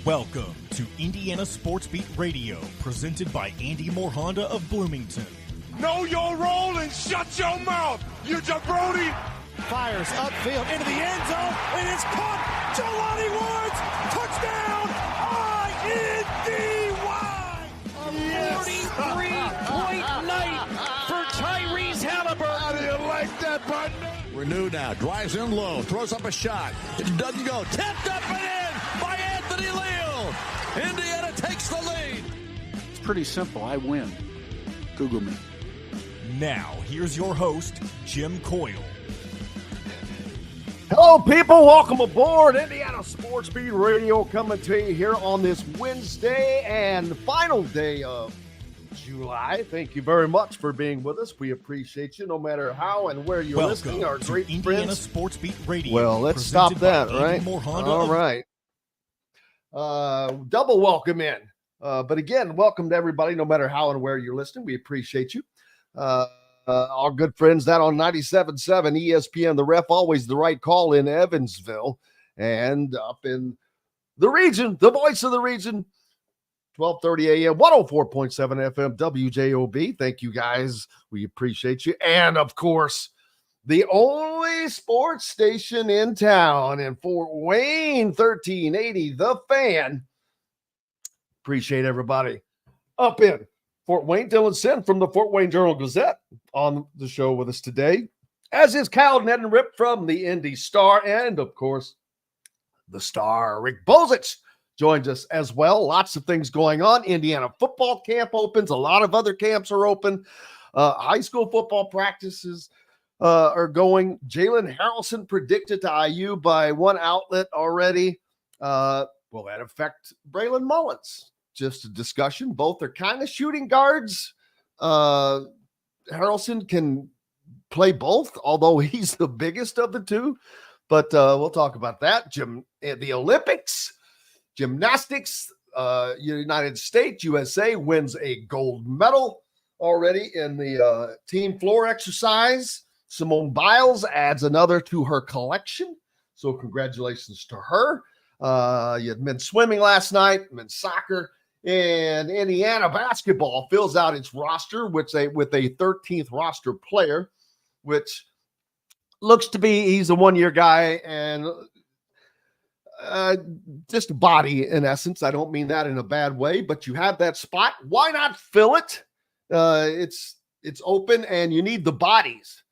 Welcome to Indiana Sports Beat Radio, presented by Andy Moore Honda of Bloomington. Know your role and shut your mouth, you jabroni! Fires upfield into the end zone. It is caught. Jelani Woods, touchdown! INDY! A 43-point night for Tyrese Halliburton. How do you like that, partner? Renew now, drives in low, throws up a shot. It doesn't go. Tipped up and in by Anthony Leal. Indiana takes the lead. It's pretty simple. I win. Google me. Now, here's your host, Jim Coyle. Hello, people. Welcome aboard Indiana Sports Beat Radio, coming to you here on this Wednesday and final day of July. Thank you very much for being with us. We appreciate you no matter how and where you're listening. Our great Indiana friends. Sports Beat Radio. Well, let's stop that, right? All right. Double welcome in. But again, welcome to everybody, no matter how and where you're listening. We appreciate you. Our good friends that on 97.7 ESPN, the Ref, always the right call in Evansville, and up in the region, the voice of the region, 12:30 a.m., 104.7 FM, WJOB. Thank you, guys. We appreciate you. And, of course, the only sports station in town in Fort Wayne, 1380, The Fan. Appreciate everybody up in Fort Wayne. Dylan Sinn from the Fort Wayne Journal-Gazette on the show with us today, as is Cal Neddenriep from the Indy Star, and, of course, the Star, Rick Bozich, joins us as well. Lots of things going on. Indiana football camp opens. A lot of other camps are open. High school football practices are going. Jalen Harrelson predicted to IU by one outlet already. Will that affect Braylon Mullins? Just a discussion. Both are kind of shooting guards. Harrelson can play both, although he's the biggest of the two. But we'll talk about that. The Olympics, gymnastics, United States, USA wins a gold medal already in the team floor exercise. Simone Biles adds another to her collection. So congratulations to her. You had men's swimming last night, men's soccer. And Indiana basketball fills out its roster with a 13th roster player, which looks to be he's a one-year guy and just a body in essence. I don't mean that in a bad way, but you have that spot. Why not fill it? It's open and you need the bodies.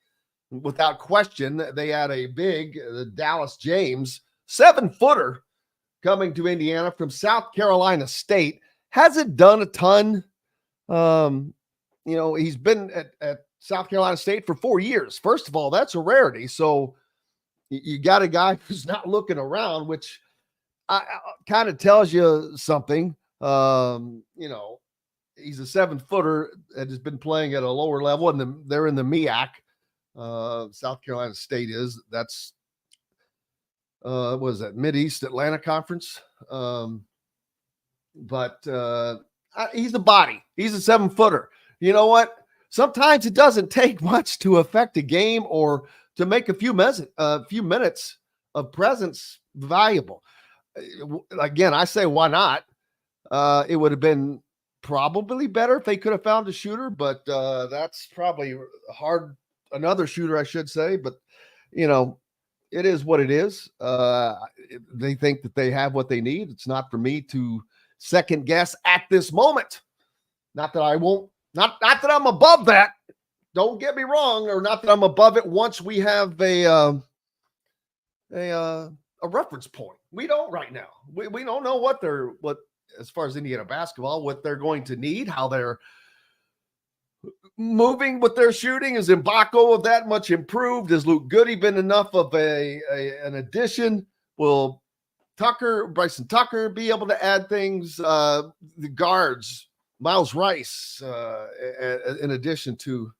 Without question, they had a big Dallas James 7-footer coming to Indiana from South Carolina State. Hasn't done a ton. He's been at South Carolina State for 4 years. First of all, that's a rarity. So you got a guy who's not looking around, which kind of tells you something. He's a 7-footer that has been playing at a lower level, and they're in the MEAC. South Carolina State is. That's what is that, Mid-East Atlantic Conference? But he's a body. He's a 7-footer. You know what? Sometimes it doesn't take much to affect a game or to make a few minutes of presence valuable. Again, I say, why not? It would have been probably better if they could have found a shooter, but that's probably hard. Another shooter, I should say. But, it is what it is. They think that they have what they need. It's not for me to second guess at this moment. Not that I won't, not that I'm above that. Don't get me wrong, or not that I'm above it once we have a reference point. We don't right now. We don't know what as far as Indiana basketball, what they're going to need, how they're moving with their shooting. Is Mbako that much improved? Has Luke Goody been enough of an addition? Will Bryson Tucker be able to add things? The guards, Miles Rice, in addition to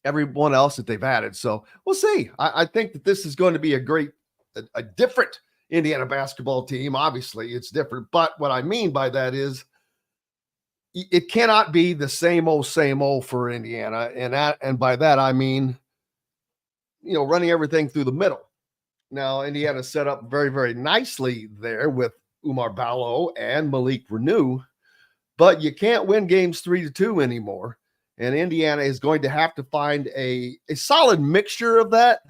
everyone else that they've added. So we'll see. I think that this is going to be a different Indiana basketball team. Obviously, it's different. But what I mean by that is it cannot be the same old for Indiana. And by that, I mean, running everything through the middle. Now, Indiana set up very, very nicely there with Umar Ballo and Malik Renew, but you can't win games 3-2 anymore. And Indiana is going to have to find a solid mixture of that.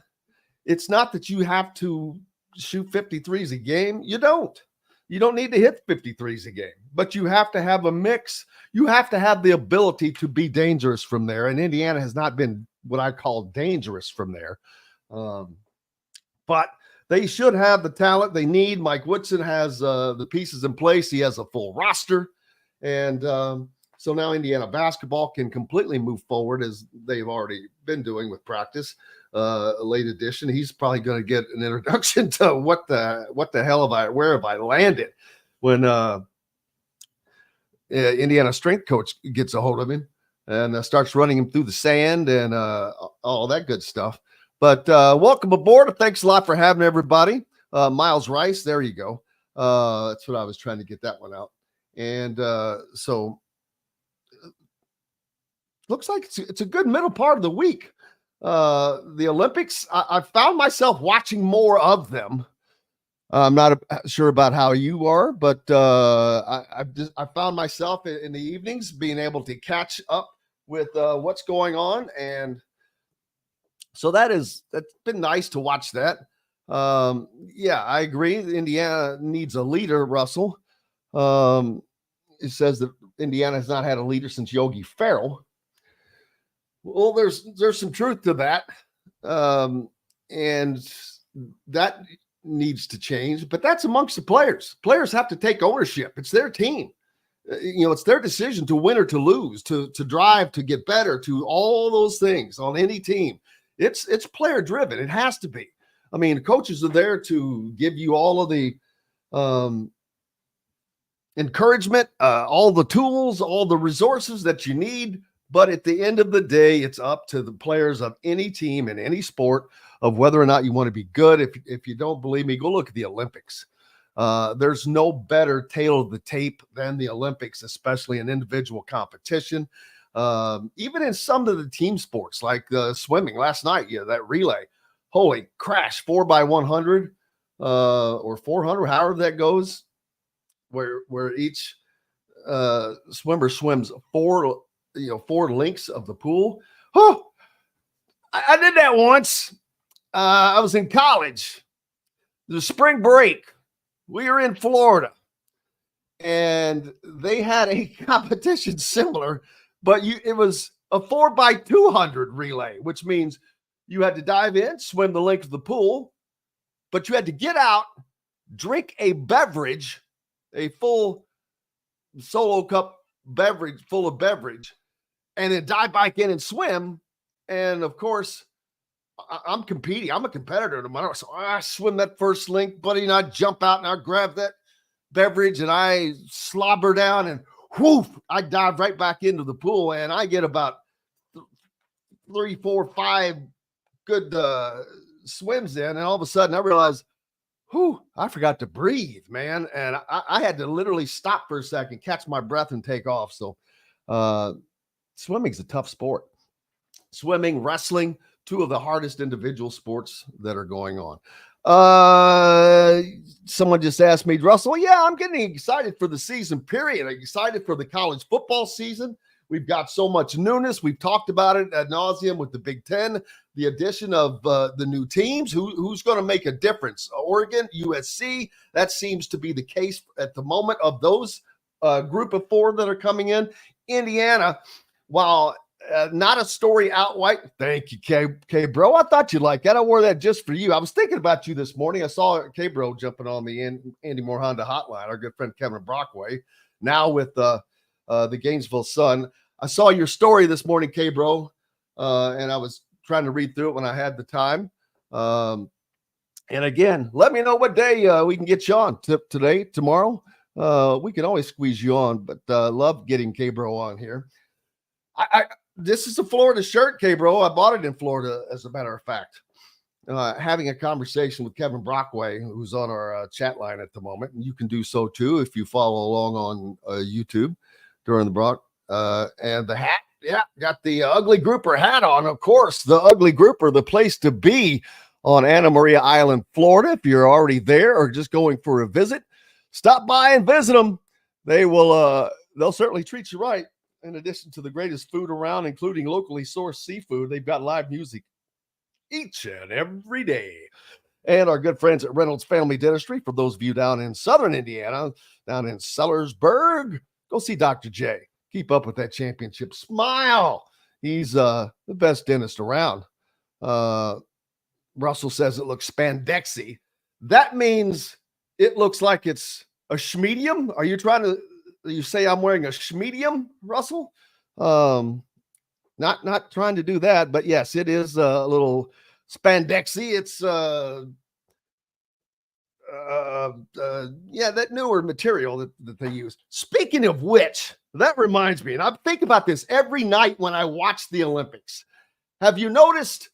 It's not that you have to shoot 53s a game. You don't. You don't need to hit 53s a game, but you have to have a mix. You have to have the ability to be dangerous from there. And Indiana has not been what I call dangerous from there. But they should have the talent they need. Mike Woodson has the pieces in place. He has a full roster. And so now Indiana basketball can completely move forward as they've already been doing with practice. Late edition. He's probably going to get an introduction to what the hell where have I landed when Indiana strength coach gets a hold of him and starts running him through the sand and all that good stuff. But welcome aboard. Thanks a lot for having everybody. Miles Rice, there you go. That's what I was trying to get that one out. And so looks like it's a good middle part of the week. The Olympics, I found myself watching more of them. I'm not sure about how you are, but I found myself in the evenings being able to catch up with what's going on, and so that's been nice to watch that. Yeah, I agree. Indiana needs a leader, Russell. It says that Indiana has not had a leader since Yogi Ferrell. Well, there's some truth to that, and that needs to change. But that's amongst the players. Players have to take ownership. It's their team. It's their decision to win or to lose, to drive, to get better, to all those things on any team. It's player driven. It has to be. I mean, coaches are there to give you all of the encouragement, all the tools, all the resources that you need. But at the end of the day, it's up to the players of any team in any sport of whether or not you want to be good. If you don't believe me, go look at the Olympics. There's no better tale of the tape than the Olympics, especially in individual competition. Even in some of the team sports like swimming last night, that relay, holy crash, 4x100 or 400, however that goes, where each swimmer swims four lengths of the pool. Oh, I did that once. I was in college. The spring break. We were in Florida, and they had a competition similar, but it was a 4x200 relay, which means you had to dive in, swim the length of the pool, but you had to get out, drink a beverage, a full solo cup beverage, full of beverage, and then dive back in and swim. And of course, I'm competing. I'm a competitor tomorrow. So I swim that first link, buddy, and I jump out and I grab that beverage and I slobber down and whoof, I dive right back into the pool. And I get about 3, 4, 5 good swims in. And all of a sudden I realized, I forgot to breathe, man. And I had to literally stop for a second, catch my breath and take off. So swimming's a tough sport. Swimming, wrestling, two of the hardest individual sports that are going on. Someone just asked me, Russell, yeah, I'm getting excited for the season, period. I'm excited for the college football season. We've got so much newness. We've talked about it ad nauseum with the Big Ten, the addition of the new teams. Who's going to make a difference? Oregon, USC, that seems to be the case at the moment of those group of 4 that are coming in. Indiana, while not a story outright. Thank you, K Bro. I thought you'd like that. I wore that just for you. I was thinking about you this morning. I saw K Bro jumping on the Andy Moore Honda hotline, our good friend Kevin Brockway, now with the Gainesville Sun. I saw your story this morning, K Bro, and I was trying to read through it when I had the time. And again, let me know what day we can get you on. Today, tomorrow. We can always squeeze you on, but love getting K Bro on here. This is a Florida shirt, K-Bro. I bought it in Florida, as a matter of fact. Having a conversation with Kevin Brockway, who's on our chat line at the moment. And you can do so, too, if you follow along on YouTube during the Brock. And the hat, got the Ugly Grouper hat on, of course. The Ugly Grouper, the place to be on Anna Maria Island, Florida. If you're already there or just going for a visit, stop by and visit them. They'll certainly treat you right. In addition to the greatest food around, including locally sourced seafood, they've got live music each and every day. And our good friends at Reynolds Family Dentistry, for those of you down in southern Indiana, down in Sellersburg, go see Dr. J. Keep up with that championship smile. He's the best dentist around. Russell says it looks spandexy. That means it looks like it's a schmedium. Are you trying to you say I'm wearing a schmedium, Russell? Not trying to do that, but yes, it is a little spandexy. It's that newer material that they use. Speaking of which, that reminds me, and I think about this every night when I watch the Olympics. Have you noticed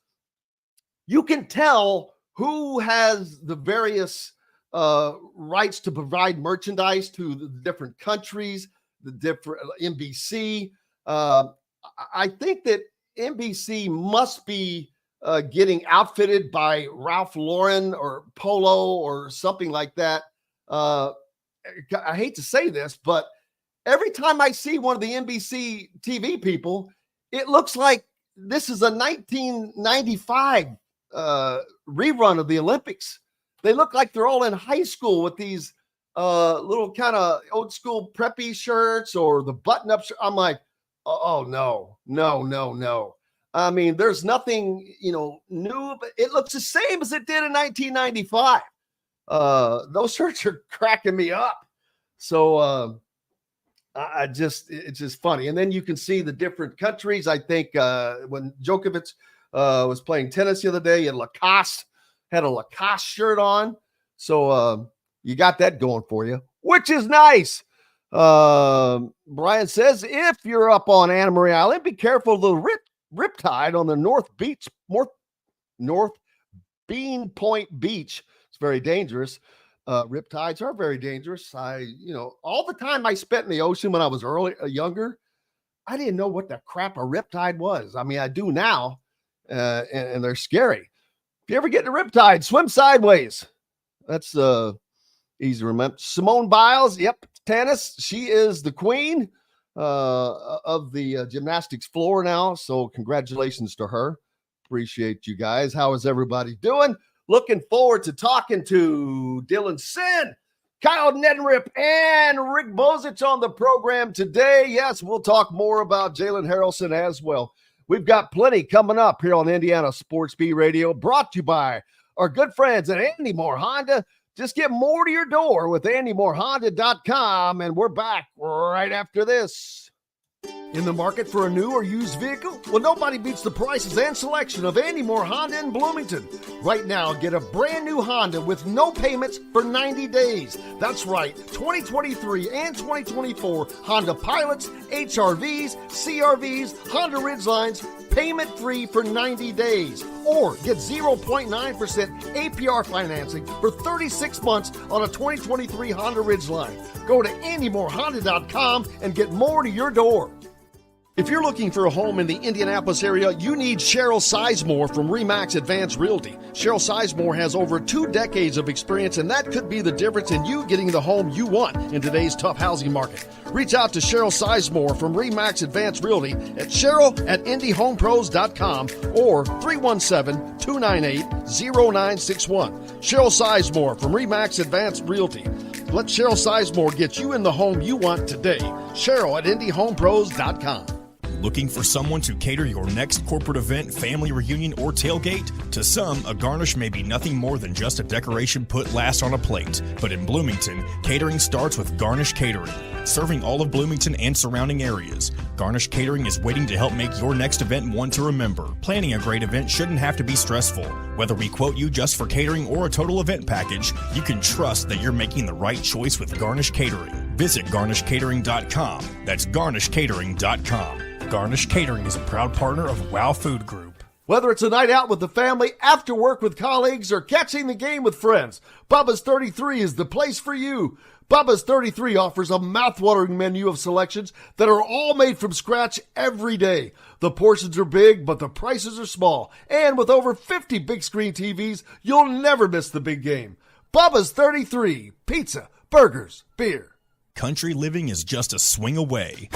you can tell who has the various rights to provide merchandise to the different countries, the different NBC. I think that NBC must be getting outfitted by Ralph Lauren or Polo or something like that. I hate to say this, but every time I see one of the NBC TV people, it looks like this is a 1995 rerun of the Olympics. They look like they're all in high school with these little kind of old school preppy shirts or the button-up shirt. I'm like, oh, no. I mean, there's nothing, new, but it looks the same as it did in 1995. Those shirts are cracking me up. So it's just funny. And then you can see the different countries. I think when Djokovic was playing tennis the other day in Lacoste, had a Lacoste shirt on. So you got that going for you, which is nice. Brian says, if you're up on Anna Maria Island, be careful of the riptide on the North Bean Point Beach. It's very dangerous. Riptides are very dangerous. All the time I spent in the ocean when I was younger, I didn't know what the crap a riptide was. I mean, I do now, and they're scary. If you ever get in a riptide, swim sideways. That's easy to remember. Simone Biles, yep, tennis. She is the queen of the gymnastics floor now. So congratulations to her. Appreciate you guys. How is everybody doing? Looking forward to talking to Dylan Sinn, Kyle Neddenriep, and Rick Bozich on the program today. Yes, we'll talk more about Jalen Harrelson as well. We've got plenty coming up here on Indiana Sports Beat Radio, brought to you by our good friends at Andy Moore Honda. Just get more to your door with AndyMooreHonda.com, and we're back right after this. In the market for a new or used vehicle? Well, nobody beats the prices and selection of Andy Moore Honda in Bloomington. Right now, get a brand new Honda with no payments for 90 days. That's right, 2023 and 2024 Honda Pilots, HRVs, CRVs, Honda Ridgelines, payment-free for 90 days. Or get 0.9% APR financing for 36 months on a 2023 Honda Ridgeline. Go to AndyMooreHonda.com and get more to your door. If you're looking for a home in the Indianapolis area, you need Cheryl Sizemore from RE/MAX Advanced Realty. Cheryl Sizemore has over 2 decades of experience, and that could be the difference in you getting the home you want in today's tough housing market. Reach out to Cheryl Sizemore from RE/MAX Advanced Realty at Cheryl@IndyHomePros.com or 317-298-0961. Cheryl Sizemore from RE/MAX Advanced Realty. Let Cheryl Sizemore get you in the home you want today. Cheryl@IndyHomePros.com. Looking for someone to cater your next corporate event, family reunion, or tailgate? To some, a garnish may be nothing more than just a decoration put last on a plate. But in Bloomington, catering starts with Garnish Catering. Serving all of Bloomington and surrounding areas, Garnish Catering is waiting to help make your next event one to remember. Planning a great event shouldn't have to be stressful. Whether we quote you just for catering or a total event package, you can trust that you're making the right choice with Garnish Catering. Visit garnishcatering.com. That's garnishcatering.com. Garnish Catering is a proud partner of WOW Food Group. Whether it's a night out with the family, after work with colleagues, or catching the game with friends, Bubba's 33 is the place for you. Bubba's 33 offers a mouthwatering menu of selections that are all made from scratch every day. The portions are big, but the prices are small. And with over 50 big screen TVs, you'll never miss the big game. Bubba's 33. Pizza, burgers, beer. Country living is just a swing away.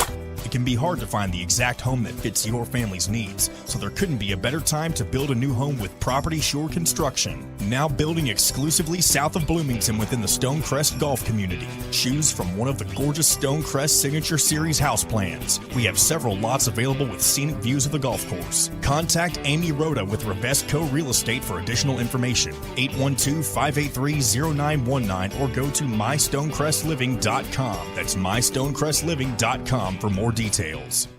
It can be hard to find the exact home that fits your family's needs, so there couldn't be a better time to build a new home with Property Shore Construction. Now building exclusively south of Bloomington within the Stonecrest Golf community. Choose from one of the gorgeous Stonecrest Signature Series house plans. We have several lots available with scenic views of the golf course. Contact Amy Rhoda with Revesco Real Estate for additional information. 812-583-0919 or go to mystonecrestliving.com. That's mystonecrestliving.com for more details.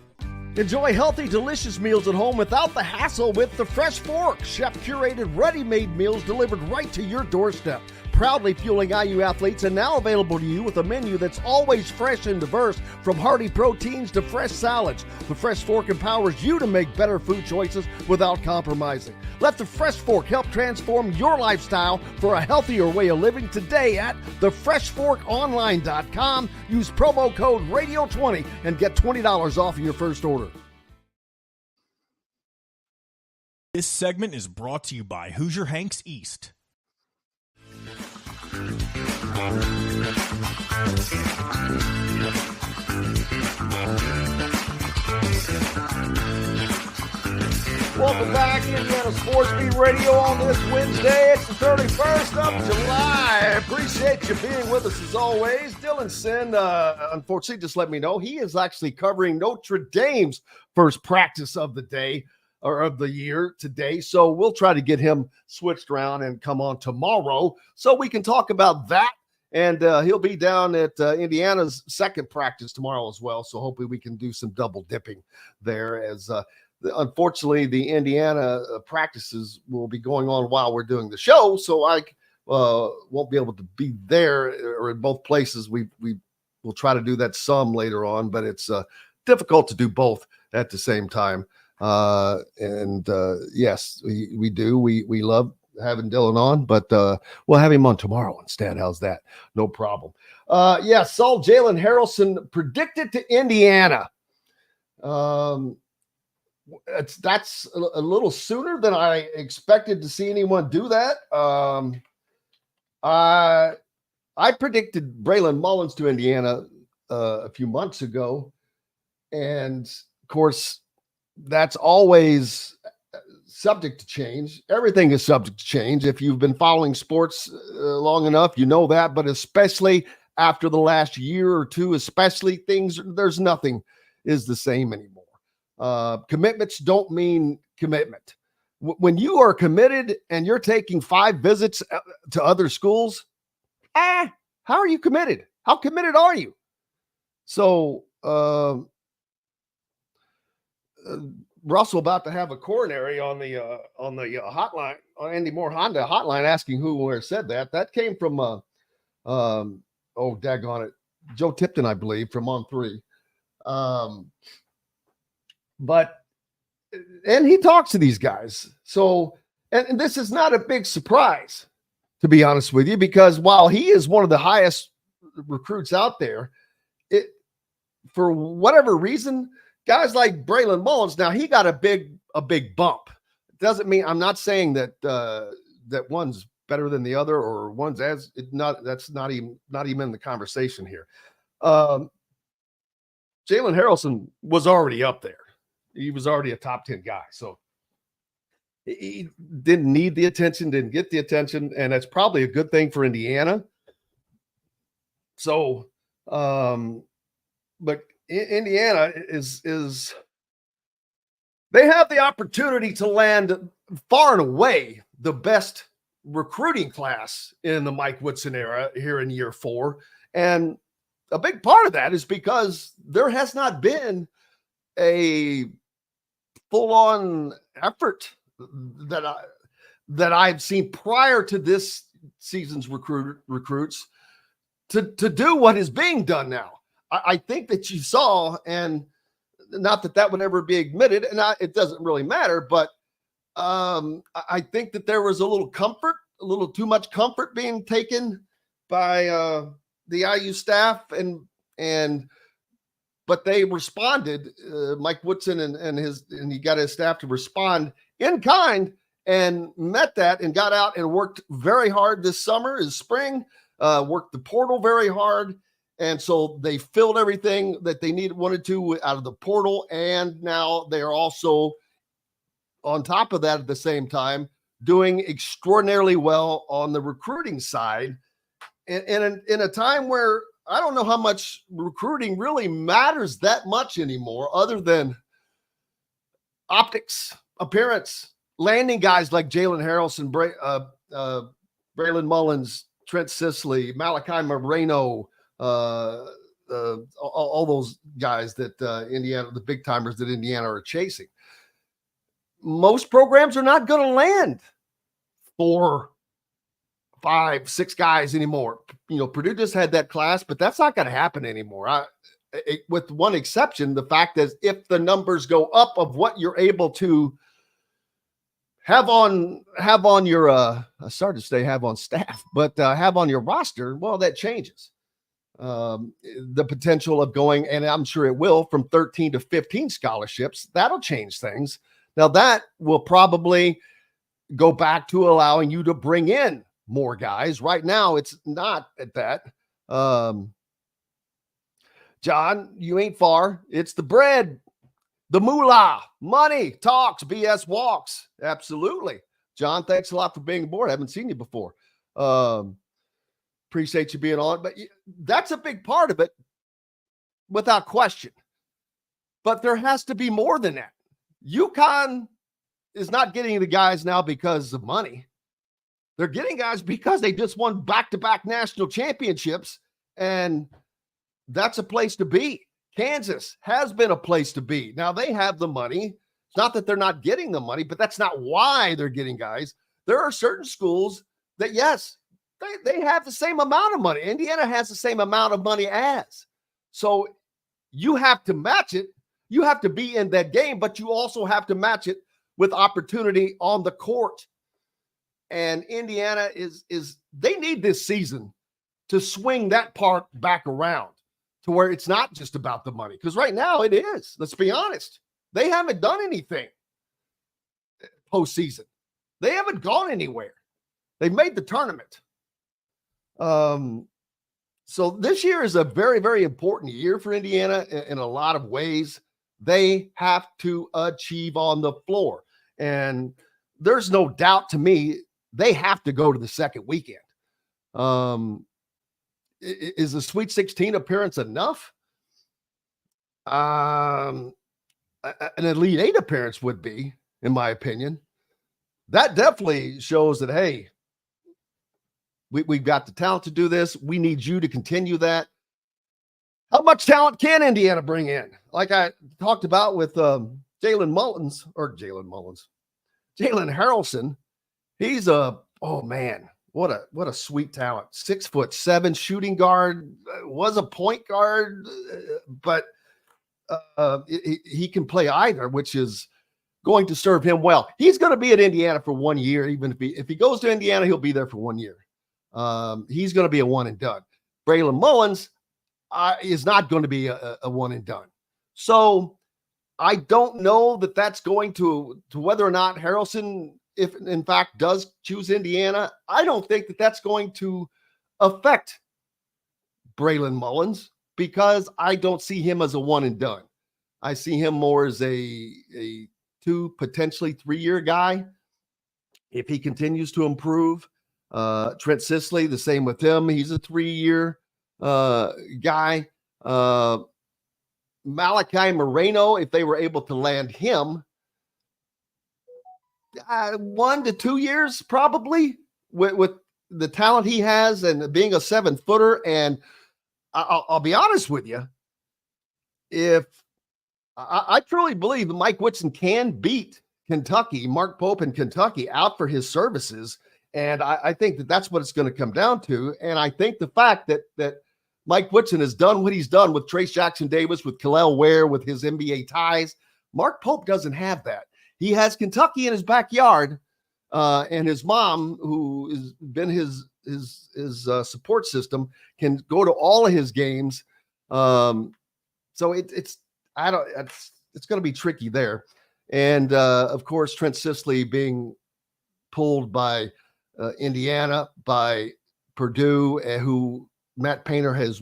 Enjoy healthy, delicious meals at home without the hassle with the Fresh Fork. Chef-curated, ready-made meals delivered right to your doorstep. Proudly fueling IU athletes and now available to you with a menu that's always fresh and diverse, from hearty proteins to fresh salads. The Fresh Fork empowers you to make better food choices without compromising. Let the Fresh Fork help transform your lifestyle for a healthier way of living today at thefreshforkonline.com. Use promo code RADIO20 and get $20 off of your first order. This segment is brought to you by Hoosier Hanks East. Welcome back, Indiana Sports Beat Radio on this Wednesday. It's the 31st of July. I appreciate you being with us as always. Dylan Sinn, unfortunately, just let me know he is actually covering Notre Dame's first practice of the day or of the year today. So we'll try to get him switched around and come on tomorrow so we can talk about that. And he'll be down at Indiana's second practice tomorrow as well. So hopefully we can do some double dipping there as unfortunately, the Indiana practices will be going on while we're doing the show, so I won't be able to be there or in both places. We will try to do that some later on, but it's difficult to do both at the same time. Yes, we do. We love having Dylan on, but we'll have him on tomorrow instead. How's that? No problem. Saw Jalen Harrelson predicted to Indiana. That's a little sooner than I expected to see anyone do that. I predicted Braylon Mullins to Indiana a few months ago, and of course, that's always subject to change. Everything is subject to change. If you've been following sports long enough, you know that. But especially after the last year or two, especially there's nothing is the same anymore. Commitments don't mean commitment. When you are committed and you're taking 5 visits to other schools, how are you committed? How committed are you? So, Russell about to have a coronary on the hotline, on Andy Moore Honda hotline, asking who or said that. That came from daggone it, Joe Tipton, I believe, from On 3. And he talks to these guys. So, and this is not a big surprise, to be honest with you, because while he is one of the highest recruits out there, for whatever reason, guys like Braylon Mullins, now he got a big bump. It doesn't mean, I'm not saying that that one's better than the other or one's that's not even in the conversation here. Jalen Harrelson was already up there. He was already a top 10 guy. So he didn't need the attention, didn't get the attention. And that's probably a good thing for Indiana. So, but Indiana is they have the opportunity to land far and away the best recruiting class in the Mike Woodson era here in year 4. And a big part of that is because there has not been a full-on effort that I've seen prior to this season's recruits to do what is being done now. I think that you saw, and not that would ever be admitted, and it doesn't really matter, but I think that there was a little too much comfort being taken by the IU staff, but they responded. Mike Woodson and he got his staff to respond in kind and met that and got out and worked very hard this summer, this spring, worked the portal very hard. And so they filled everything that they wanted to out of the portal. And now they're also on top of that at the same time doing extraordinarily well on the recruiting side. And in a time where I don't know how much recruiting really matters that much anymore, other than optics, appearance, landing guys like Jalen Harrelson, Braylon Mullins, Trent Sisley, Malachi Moreno, all those guys that Indiana, the big timers that Indiana are chasing. Most programs are not going to land 4, 5, 6 guys anymore. Purdue just had that class, but that's not going to happen anymore. With one exception, the fact is if the numbers go up of what you're able to have on your I started to say have on staff, but have on your roster, well, that changes. The potential of going, and I'm sure it will, from 13 to 15 scholarships, that'll change things. Now that will probably go back to allowing you to bring in more guys. Right now, it's not at that. John, you ain't far. It's the bread, the moolah, money, talks, BS walks. Absolutely. John, thanks a lot for being aboard. I haven't seen you before. Appreciate you being on. But that's a big part of it, without question. But there has to be more than that. UConn is not getting the guys now because of money. They're getting guys because they just won back-to-back national championships, and that's a place to be. Kansas has been a place to be. Now, they have the money. It's not that they're not getting the money, but that's not why they're getting guys. There are certain schools that, yes, they have the same amount of money. Indiana has the same amount of money as. So you have to match it. You have to be in that game, but you also have to match it with opportunity on the court. And Indiana they need this season to swing that part back around to where it's not just about the money. Because right now it is. Let's be honest. They haven't done anything postseason. They haven't gone anywhere. They've made the tournament. So this year is a very, very important year for Indiana in a lot of ways. They have to achieve on the floor. And there's no doubt to me, they have to go to the second weekend. Is the Sweet 16 appearance enough? An Elite 8 appearance would be, in my opinion. That definitely shows that, hey, we've got the talent to do this. We need you to continue that. How much talent can Indiana bring in? Like I talked about with Jalen Harrelson. He's oh man, what a sweet talent. 6'7" shooting guard, was a point guard, but he can play either, which is going to serve him well. He's going to be at Indiana for 1 year. Even if he goes to Indiana, he'll be there for 1 year. He's going to be a one and done. Braylon Mullins is not going to be a one and done. So I don't know that that's going to whether or not Harrelson, if in fact does choose Indiana, I don't think that that's going to affect Braylon Mullins, because I don't see him as a one and done. I see him more as a 2, potentially 3-year guy. If he continues to improve, Trent Sisley, the same with him. He's a 3-year guy. Malachi Moreno, if they were able to land him, 1 to 2 years probably with the talent he has and being a 7-footer. And I'll be honest with you, if I truly believe that Mike Woodson can beat Kentucky, Mark Pope in Kentucky, out for his services. And I think that that's what it's going to come down to. And I think the fact that Mike Woodson has done what he's done with Trace Jackson Davis, with Kel'el Ware, with his NBA ties, Mark Pope doesn't have that. He has Kentucky in his backyard, and his mom, who has been his support system, can go to all of his games. So it's going to be tricky there. And of course, Trent Sisley being pulled by Indiana, by Purdue, who Matt Painter has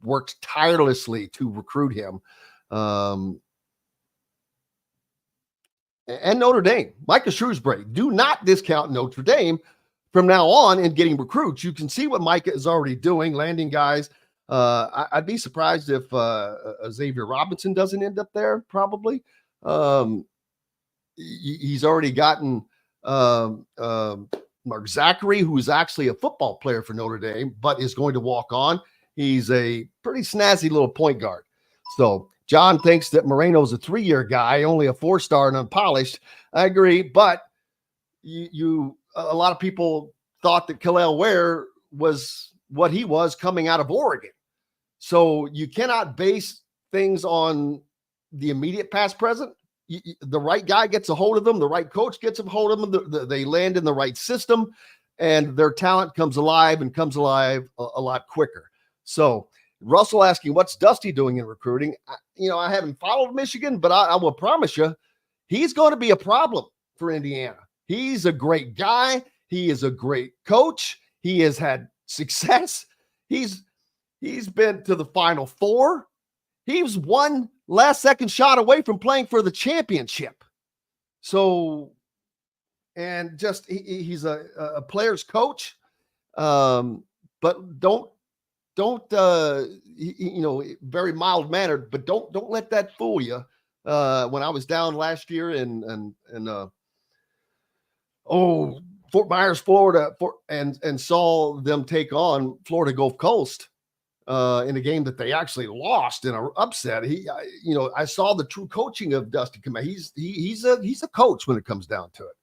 worked tirelessly to recruit him. And Notre Dame, Micah Shrewsbury. Do not discount Notre Dame from now on in getting recruits. You can see what Micah is already doing, landing guys. I'd be surprised if Xavier Robinson doesn't end up there, probably. He's already gotten Mark Zachary, who's actually a football player for Notre Dame, but is going to walk on. He's a pretty snazzy little point guard. So John thinks that Moreno's a 3-year guy, only a 4-star and unpolished. I agree, but a lot of people thought that Kel'el Ware was what he was coming out of Oregon. So you cannot base things on the immediate past present. The right guy gets a hold of them. The right coach gets a hold of them. They land in the right system, and their talent comes alive a lot quicker. So Russell asking, what's Dusty doing in recruiting? I haven't followed Michigan, but I will promise you, he's going to be a problem for Indiana. He's a great guy. He is a great coach. He has had success. He's been to the Final Four. He was one last-second shot away from playing for the championship. So, and just he's a player's coach, but don't very mild-mannered, but don't let that fool you. When I was down last year in Fort Myers, Florida, and saw them take on Florida Gulf Coast in a game that they actually lost in an upset. I saw the true coaching of Dusty Kmet. He's a coach when it comes down to it.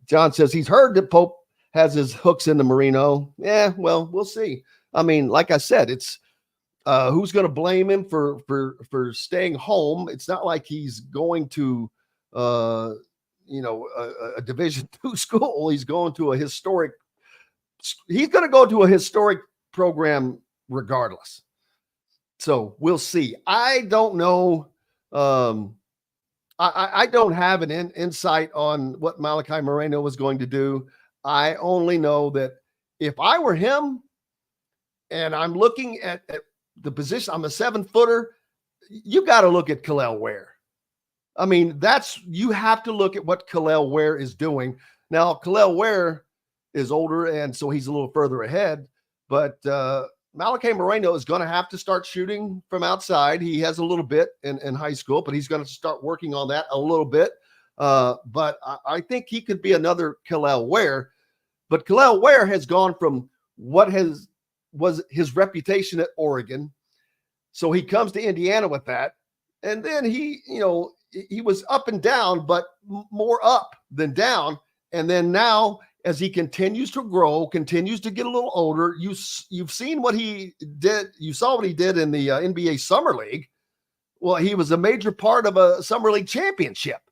John says he's heard that Pope has his hooks into Marino. Yeah, well, we'll see. I mean, like I said, it's who's going to blame him for staying home? It's not like he's going to a Division II school. He's going to he's going to go to a historic program regardless. So we'll see. I don't know. I don't have an insight on what Malachi Moreno was going to do. I only know that if I were him and I'm looking at the position, I'm a 7-footer, you got to look at Kel'el Ware. I mean, you have to look at what Kel'el Ware is doing. Now, Kel'el Ware is older, and so he's a little further ahead, but Malachi Moreno is going to have to start shooting from outside. He has a little bit in high school, but he's going to start working on that a little bit. But I think he could be another Kel'el Ware. But Kel'el Ware has gone from what was his reputation at Oregon. So he comes to Indiana with that. And then he was up and down, but more up than down. And then now, as he continues to grow, continues to get a little older, you've seen what he did. You saw what he did in the NBA Summer League. Well, he was a major part of a Summer League championship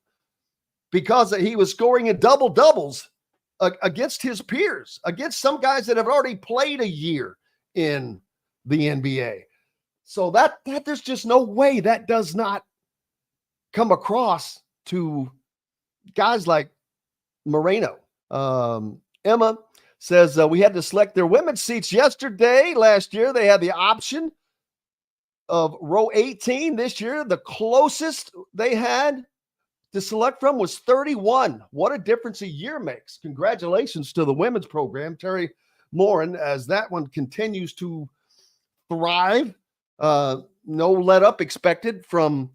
because he was scoring in double-doubles against his peers, against some guys that have already played a year in the NBA. So that there's just no way that does not come across to guys like Moreno. Emma says we had to select their women's seats yesterday. Last year, they had the option of row 18. This year, the closest they had to select from was 31. What a difference a year makes. Congratulations to the women's program, Terry Morin, as that one continues to thrive. No let up expected from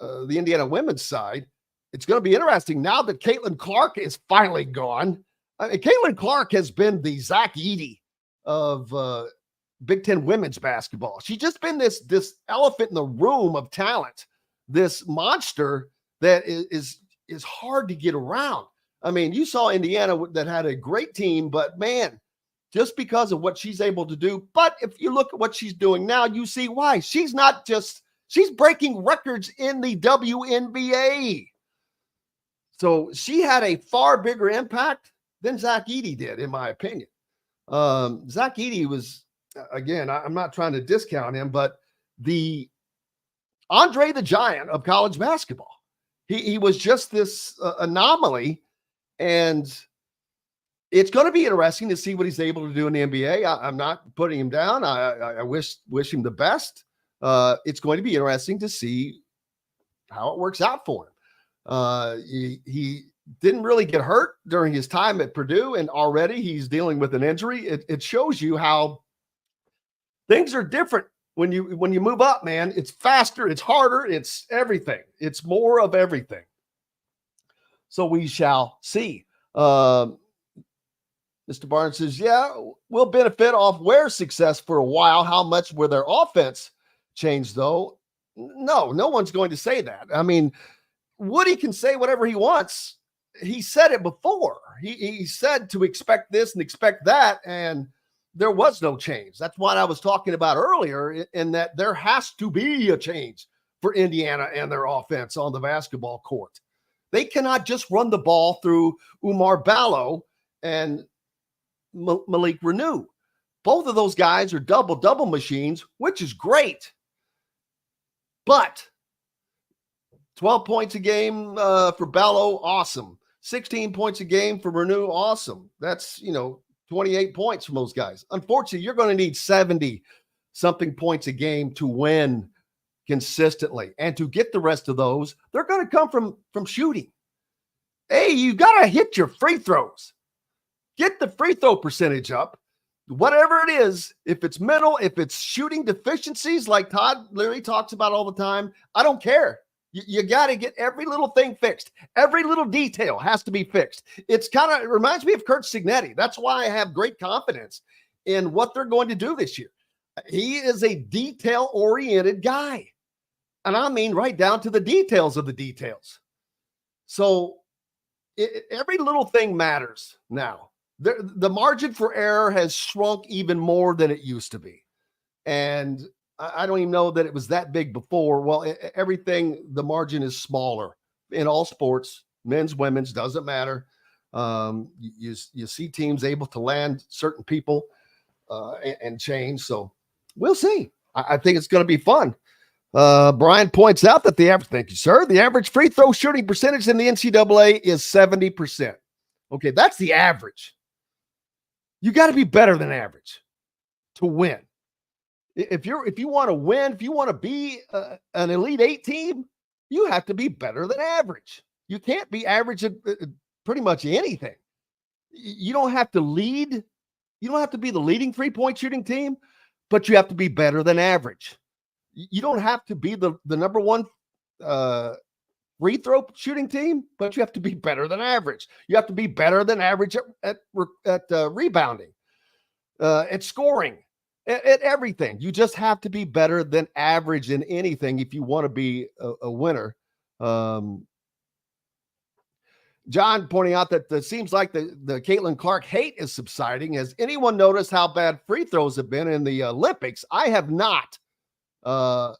the Indiana women's side. It's going to be interesting now that Caitlin Clark is finally gone. Caitlin Clark has been the Zach Edey of Big Ten women's basketball. She's just been this elephant in the room of talent, this monster that is hard to get around. I mean, you saw Indiana that had a great team, but man, just because of what she's able to do. But if you look at what she's doing now, you see why. She's breaking records in the WNBA. So she had a far bigger impact than Zach Edey did, in my opinion. Zach Edey was, again, I'm not trying to discount him, but the Andre the Giant of college basketball. He was just this anomaly, and it's going to be interesting to see what he's able to do in the NBA. I'm not putting him down. I wish him the best. It's going to be interesting to see how it works out for him. He didn't really get hurt during his time at Purdue, and already he's dealing with an injury. It shows you how things are different when you move up, man. It's faster, it's harder, it's everything. It's more of everything. So we shall see. Mr. Barnes says, yeah, we'll benefit off Ware's success for a while. How much will their offense change, though? No one's going to say that. I mean, Woody can say whatever he wants. He said it before. He said to expect this and expect that, and there was no change. That's what I was talking about earlier, in that there has to be a change for Indiana and their offense on the basketball court. They cannot just run the ball through Umar Ballo and Malik Renew. Both of those guys are double-double machines, which is great. But 12 points a game for Ballo, awesome. 16 points a game for Renew, awesome. That's, 28 points from those guys. Unfortunately, you're going to need 70-something points a game to win consistently. And to get the rest of those, they're going to come from shooting. Hey, you got to hit your free throws. Get the free throw percentage up. Whatever it is, if it's mental, if it's shooting deficiencies like Todd literally talks about all the time, I don't care. You got to get every little thing fixed. Every little detail has to be fixed. It reminds me of Kurt Signetti. That's why I have great confidence in what they're going to do this year. He is a detail-oriented guy. And I mean right down to the details of the details. So every little thing matters now. The margin for error has shrunk even more than it used to be. And I don't even know that it was that big before. Well, everything, the margin is smaller in all sports, men's, women's, doesn't matter. You see teams able to land certain people and change. So we'll see. I think it's going to be fun. Brian points out that thank you, sir. The average free throw shooting percentage in the NCAA is 70%. Okay, that's the average. You got to be better than average to win. If you want to win, if you want to be an Elite Eight team, you have to be better than average. You can't be average at pretty much anything. You don't have to lead. You don't have to be the leading 3-point shooting team, but you have to be better than average. You don't have to be the number one free throw shooting team, but you have to be better than average. You have to be better than average at rebounding, at scoring. At everything. You just have to be better than average in anything if you want to be a winner. John pointing out that it seems like the Caitlin Clark hate is subsiding. Has anyone noticed how bad free throws have been in the Olympics? I have not. But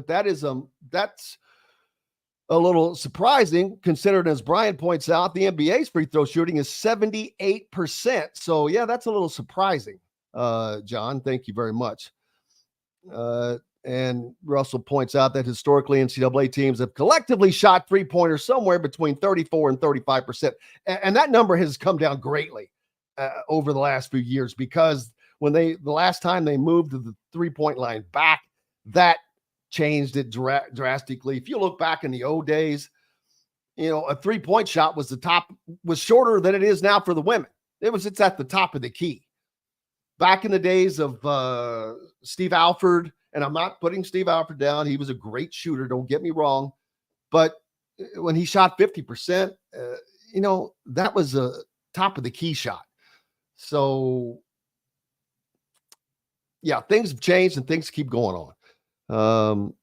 that's a little surprising, considering, as Brian points out, the NBA's free throw shooting is 78%. So, yeah, that's a little surprising. John, thank you very much. And Russell points out that historically NCAA teams have collectively shot three-pointers somewhere between 34 and 35%. And that number has come down greatly over the last few years, because when the last time they moved to the three-point line back, that changed it drastically. If you look back in the old days, a three-point shot was shorter than it is now for the women. It's at the top of the key. Back in the days of Steve Alford, and I'm not putting Steve Alford down. He was a great shooter, don't get me wrong. But when he shot 50%, that was a top of the key shot. So, yeah, things have changed and things keep going on.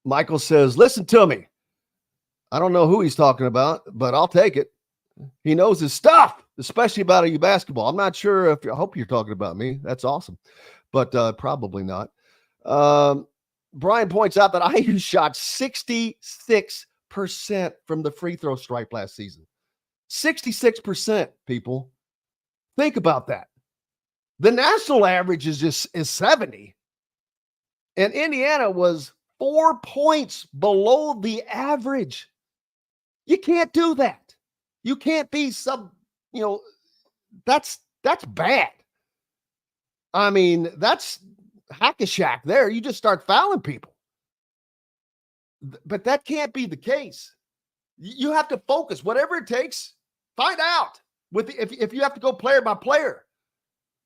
Michael says, listen to me. I don't know who he's talking about, but I'll take it. He knows his stuff, especially about IU basketball. I'm not sure I hope you're talking about me. That's awesome, but probably not. Brian points out that IU shot 66% from the free throw stripe last season. 66%, people. Think about that. The national average is 70. And Indiana was 4 points below the average. You can't do that. You can't be that's bad. I mean, that's hack-a-shack there. You just start fouling people. But that can't be the case. You have to focus. Whatever it takes, find out. If you have to go player by player.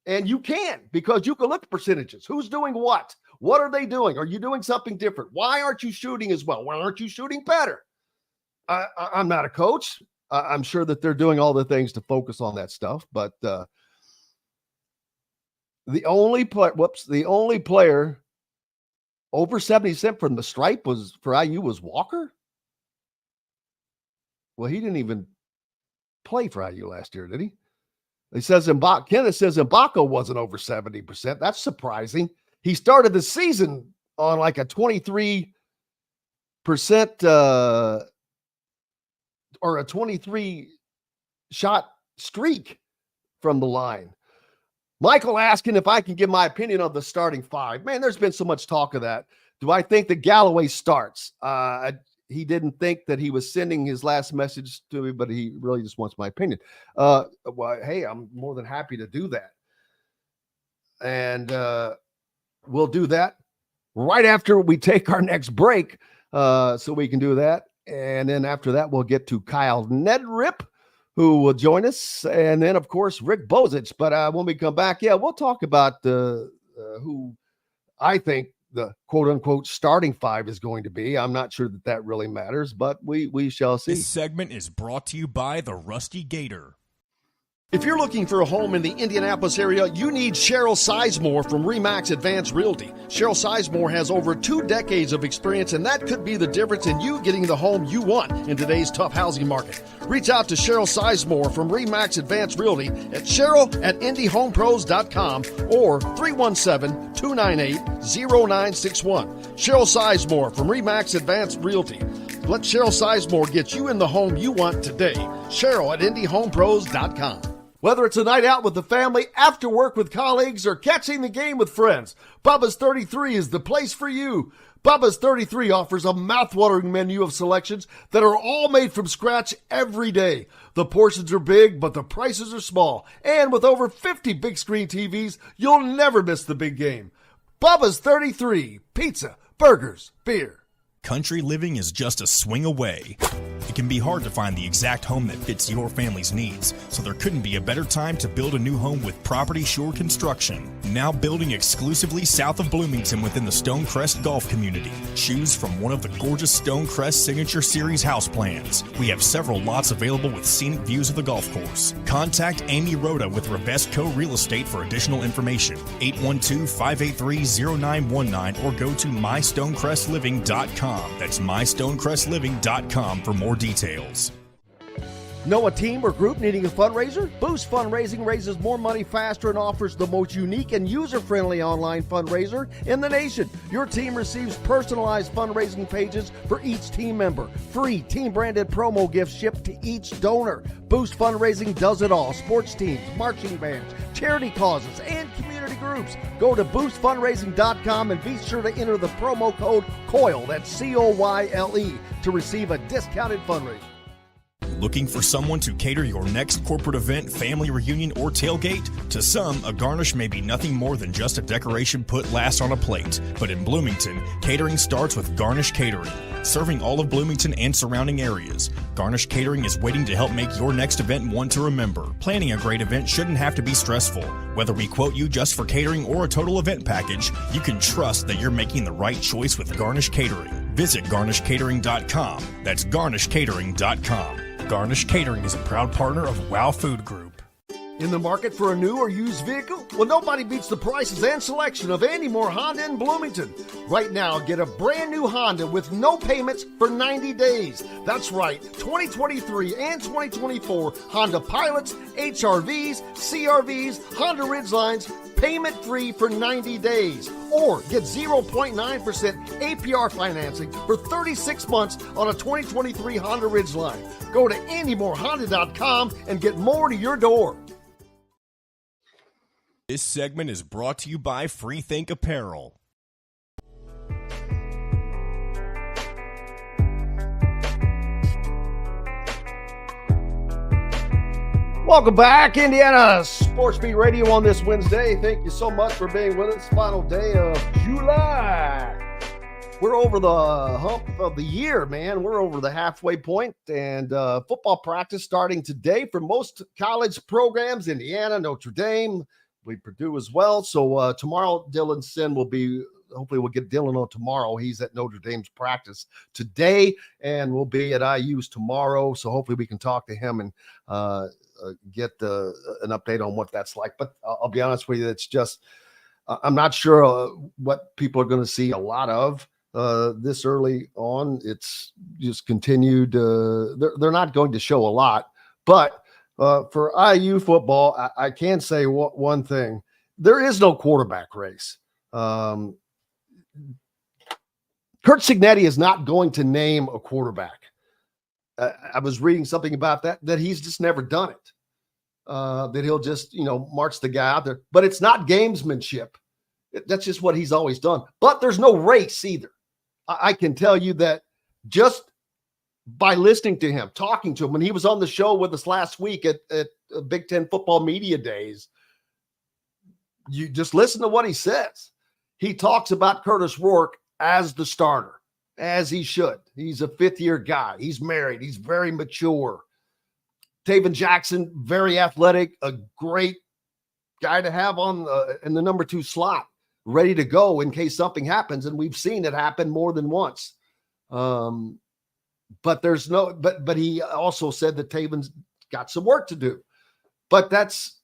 And you can, because you can look at percentages. Who's doing what? What are they doing? Are you doing something different? Why aren't you shooting as well? Why aren't you shooting better? I'm not a coach. I'm sure that they're doing all the things to focus on that stuff. But the only player over 70% from the stripe for IU was Walker. Well, he didn't even play for IU last year, did he? He says Kenneth says Ibaka wasn't over 70%. That's surprising. He started the season on like a 23% or a 23 shot streak from the line. Michael asking if I can give my opinion on the starting five. Man, there's been so much talk of that. Do I think that Galloway starts? He didn't think that he was sending his last message to me, but he really just wants my opinion. Well, hey, I'm more than happy to do that. And we'll do that right after we take our next break, so we can do that. And then after that, we'll get to Kyle Neddenriep, who will join us. And then, of course, Rick Bozich. But when we come back, we'll talk about who I think the quote-unquote starting five is going to be. I'm not sure that really matters, but we shall see. This segment is brought to you by the Rusty Gator. If you're looking for a home in the Indianapolis area, you need Cheryl Sizemore from RE/MAX Advanced Realty. Cheryl Sizemore has over 2 decades of experience, and that could be the difference in you getting the home you want in today's tough housing market. Reach out to Cheryl Sizemore from RE/MAX Advanced Realty at cheryl@indyhomepros.com or 317-298-0961. Cheryl Sizemore from RE/MAX Advanced Realty. Let Cheryl Sizemore get you in the home you want today. Cheryl@indyhomepros.com. Whether it's a night out with the family, after work with colleagues, or catching the game with friends, Bubba's 33 is the place for you. Bubba's 33 offers a mouthwatering menu of selections that are all made from scratch every day. The portions are big, but the prices are small. And with over 50 big screen TVs, you'll never miss the big game. Bubba's 33, pizza, burgers, beer. Country living is just a swing away. It can be hard to find the exact home that fits your family's needs, so there couldn't be a better time to build a new home with Property Shore Construction. Now building exclusively south of Bloomington within the Stonecrest Golf community. Choose from one of the gorgeous Stonecrest Signature Series house plans. We have several lots available with scenic views of the golf course. Contact Amy Rhoda with Rebesco Real Estate for additional information. 812-583-0919 or go to mystonecrestliving.com. That's mystonecrestliving.com for more details. Know a team or group needing a fundraiser? Boost Fundraising raises more money faster and offers the most unique and user-friendly online fundraiser in the nation. Your team receives personalized fundraising pages for each team member. Free team-branded promo gifts shipped to each donor. Boost Fundraising does it all. Sports teams, marching bands, charity causes, and community groups. Go to boostfundraising.com and be sure to enter the promo code COYLE, that's COYLE, to receive a discounted fundraiser. Looking for someone to cater your next corporate event, family reunion, or tailgate? To some, a garnish may be nothing more than just a decoration put last on a plate. But in Bloomington, catering starts with Garnish Catering. Serving all of Bloomington and surrounding areas, Garnish Catering is waiting to help make your next event one to remember. Planning a great event shouldn't have to be stressful. Whether we quote you just for catering or a total event package, you can trust that you're making the right choice with Garnish Catering. Visit garnishcatering.com. That's garnishcatering.com. Garnish Catering is a proud partner of WOW Food Group. In the market for a new or used vehicle? Well, nobody beats the prices and selection of Andy Moore Honda in Bloomington. Right now, get a brand new Honda with no payments for 90 days. That's right, 2023 and 2024 Honda Pilots, HRVs, CRVs, Honda Ridgelines, payment free for 90 days. Or get 0.9% APR financing for 36 months on a 2023 Honda Ridgeline. Go to AndyMooreHonda.com and get more to your door. This segment is brought to you by Freethink Apparel. Welcome back, Indiana Sports Beat Radio on this Wednesday. Thank you so much for being with us. Final day of July. We're over the hump of the year, man. We're over the halfway point, and football practice starting today for most college programs. Indiana, Notre Dame, Purdue as well. So tomorrow, Dylan Sinn will be. Hopefully, we'll get Dylan on tomorrow. He's at Notre Dame's practice today, and we'll be at IU's tomorrow. So hopefully, we can talk to him and get an update on what that's like. But I'll be honest with you, it's just I'm not sure what people are going to see a lot of this early on. It's just continued. They're not going to show a lot, but for IU football, I can say one thing: there is no quarterback race. Kurt Cignetti is not going to name a quarterback. I was reading something about that he's just never done it. That he'll just, march the guy out there. But it's not gamesmanship. That's just what he's always done. But there's no race either. I can tell you that just by listening to him, talking to him, when he was on the show with us last week at Big Ten Football Media Days, you just listen to what he says. He talks about Curtis Rourke as the starter, as he should. He's a fifth-year guy. He's married. He's very mature. Taven Jackson, very athletic, a great guy to have on in the number 2 slot, ready to go in case something happens, and we've seen it happen more than once. But there's no. But he also said that Taven's got some work to do. But that's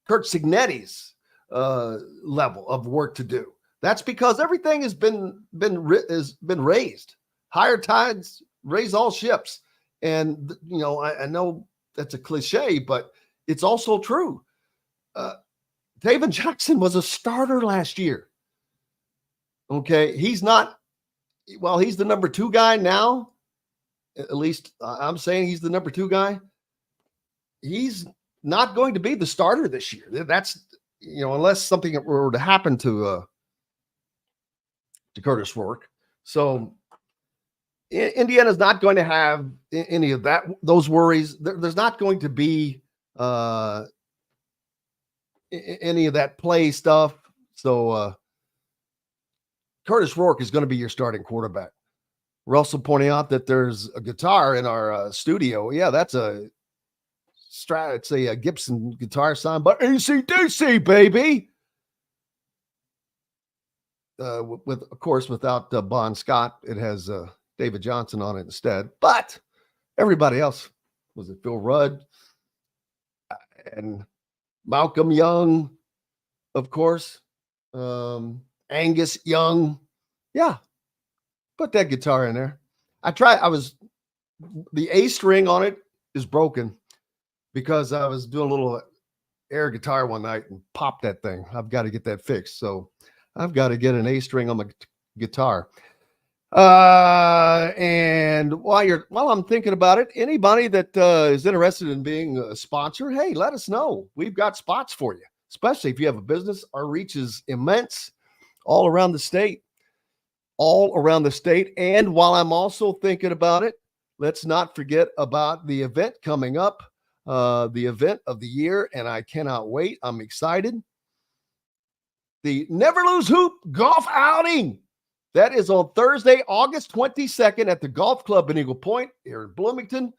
Kurt Cignetti's level of work to do. That's because everything has been raised. Higher tides raise all ships. And, I know that's a cliche, but it's also true. Taven Jackson was a starter last year. Okay. He's not, he's the number 2 guy now. At least I'm saying he's the number 2 guy. He's not going to be the starter this year. That's, unless something were to happen to Curtis Rourke. So Indiana's not going to have any of those worries. There's not going to be any of that play stuff. So Curtis Rourke is going to be your starting quarterback. We're also pointing out that there's a guitar in our studio. Yeah, that's it's a Gibson guitar signed by AC/DC, baby. With of course, without Bon Scott, it has David Johnson on it instead. But everybody else, was it Phil Rudd and Malcolm Young, of course, Angus Young. Yeah, put that guitar in there. The A string on it is broken because I was doing a little air guitar one night and popped that thing. I've got to get that fixed. So I've got to get an A string on the guitar. And while I'm thinking about it, anybody that is interested in being a sponsor, hey, let us know. We've got spots for you, especially if you have a business. Our reach is immense all around the state. And while I'm also thinking about it, let's not forget about the event coming up, the event of the year, and I cannot wait. I'm excited. The Never Lose Hoop Golf Outing. That is on Thursday, August 22nd at the Golf Club in Eagle Point here in Bloomington.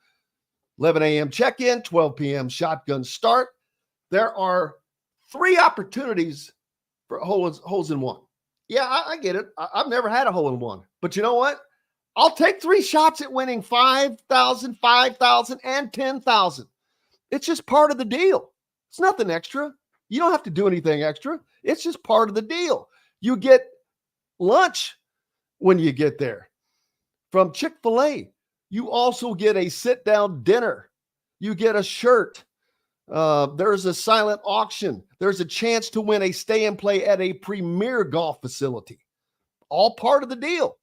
11 a.m. check-in, 12 p.m. shotgun start. There are 3 opportunities for holes in one. Yeah, I get it. I've never had a hole in one. But you know what? I'll take 3 shots at winning $5,000, $5,000, and $10,000. It's just part of the deal. It's nothing extra. You don't have to do anything extra. It's just part of the deal. You get lunch when you get there from Chick-fil-A. You also get a sit-down dinner. You get a shirt. There's a silent auction. There's a chance to win a stay and play at a premier golf facility. All part of the deal.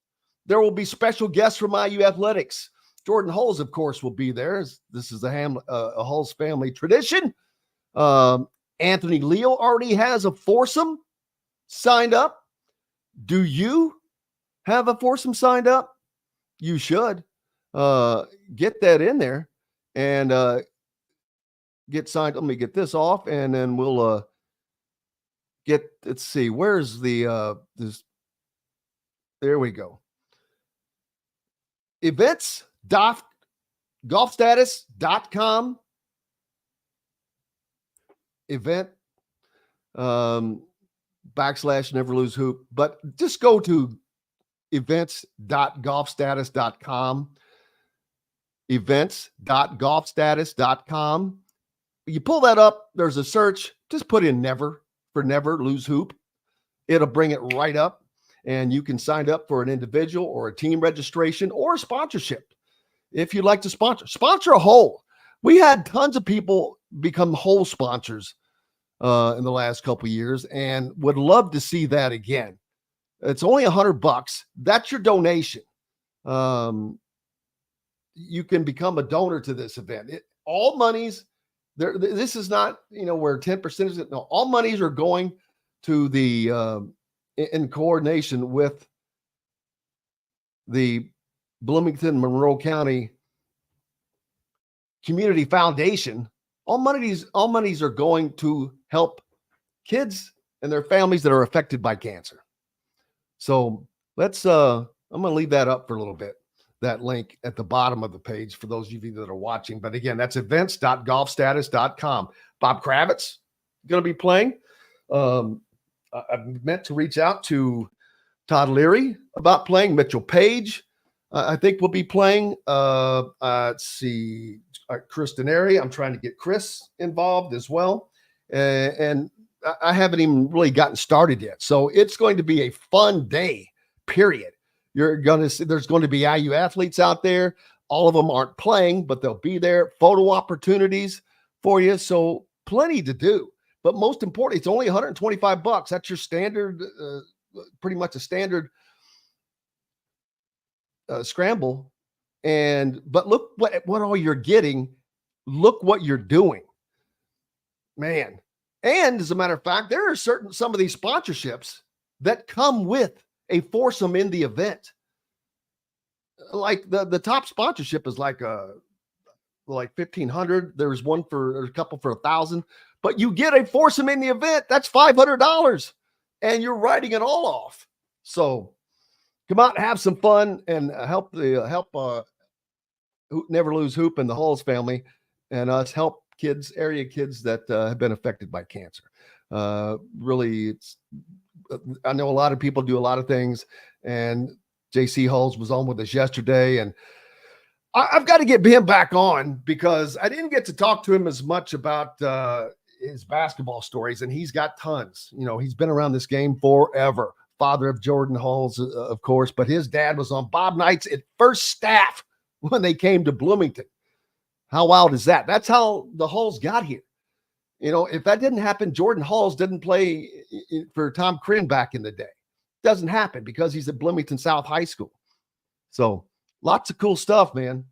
There will be special guests from IU Athletics. Jordan Hulls, of course, will be there. This is a Hulls family tradition. Anthony Leo already has a foursome signed up. Do you have a foursome signed up? You should get that in there and get signed. Let me get this off, and then we'll let's see, where's the there we go. Events.golfstatus.com event /never lose hoop, but just go to events.golfstatus.com, events.golfstatus.com. You pull that up, there's a search, just put in never lose hoop. It'll bring it right up, and you can sign up for an individual or a team registration or a sponsorship. If you'd like to sponsor a hole. We had tons of people become hole sponsors in the last couple of years, and would love to see that again. It's only $100. That's your donation. You can become a donor to this event. All monies there. This is not, where 10% is. No, all monies are going to the in coordination with the Bloomington Monroe County Community Foundation. All monies are going to help kids and their families that are affected by cancer. So let's I'm going to leave that up for a little bit, that link at the bottom of the page for those of you that are watching. But again, that's events.golfstatus.com. Bob Kravitz going to be playing. I meant to reach out to Todd Leary about playing. Mitchell Page, I think, will be playing. Let's see, Chris Denary. I'm trying to get Chris involved as well. And I haven't even really gotten started yet. So it's going to be a fun day, period. You're going to see there's going to be IU athletes out there. All of them aren't playing, but they'll be there. Photo opportunities for you. So plenty to do. But most importantly, it's only $125. That's your standard, pretty much a standard scramble. But look what all you're getting. Look what you're doing, man. And as a matter of fact, there are some of these sponsorships that come with a foursome in the event. Like the top sponsorship is like $1,500. There's a couple for $1,000, but you get a foursome in the event. That's $500, and you're writing it all off. So come out and have some fun and help Never Lose Hoop and the Hulls family, and us help area kids that have been affected by cancer. Really, I know a lot of people do a lot of things, and JC Hulls was on with us yesterday, and I've got to get him back on because I didn't get to talk to him as much about his basketball stories, and he's got tons. He's been around this game forever. Father of Jordan Hulls, of course, but his dad was on Bob Knight's first staff when they came to Bloomington. How wild is that? That's how the Hulls got here. If that didn't happen, Jordan Hulls didn't play for Tom Crin back in the day. Doesn't happen because he's at Bloomington South High School. So lots of cool stuff, man.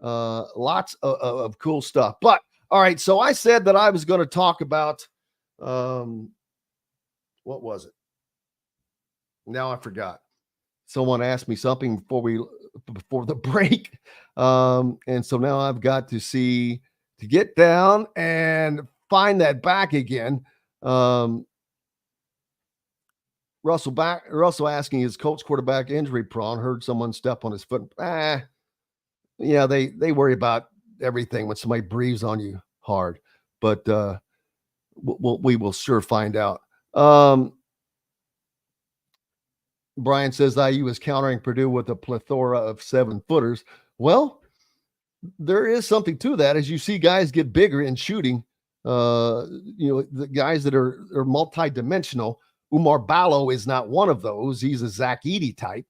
Lots of cool stuff. But all right, so I said that I was going to talk about what was it? Now I forgot. Someone asked me something before the break. And so now I've got to get down and find that back again. Russell asking, is Colts quarterback injury prone? Heard someone step on his foot. Yeah, they worry about everything when somebody breathes on you hard, but we will sure find out. Brian says IU is countering Purdue with a plethora of 7-footers. Well, there is something to that as you see guys get bigger in shooting. The guys that are multi-dimensional. Umar Ballo is not one of those. He's a Zach Edey type.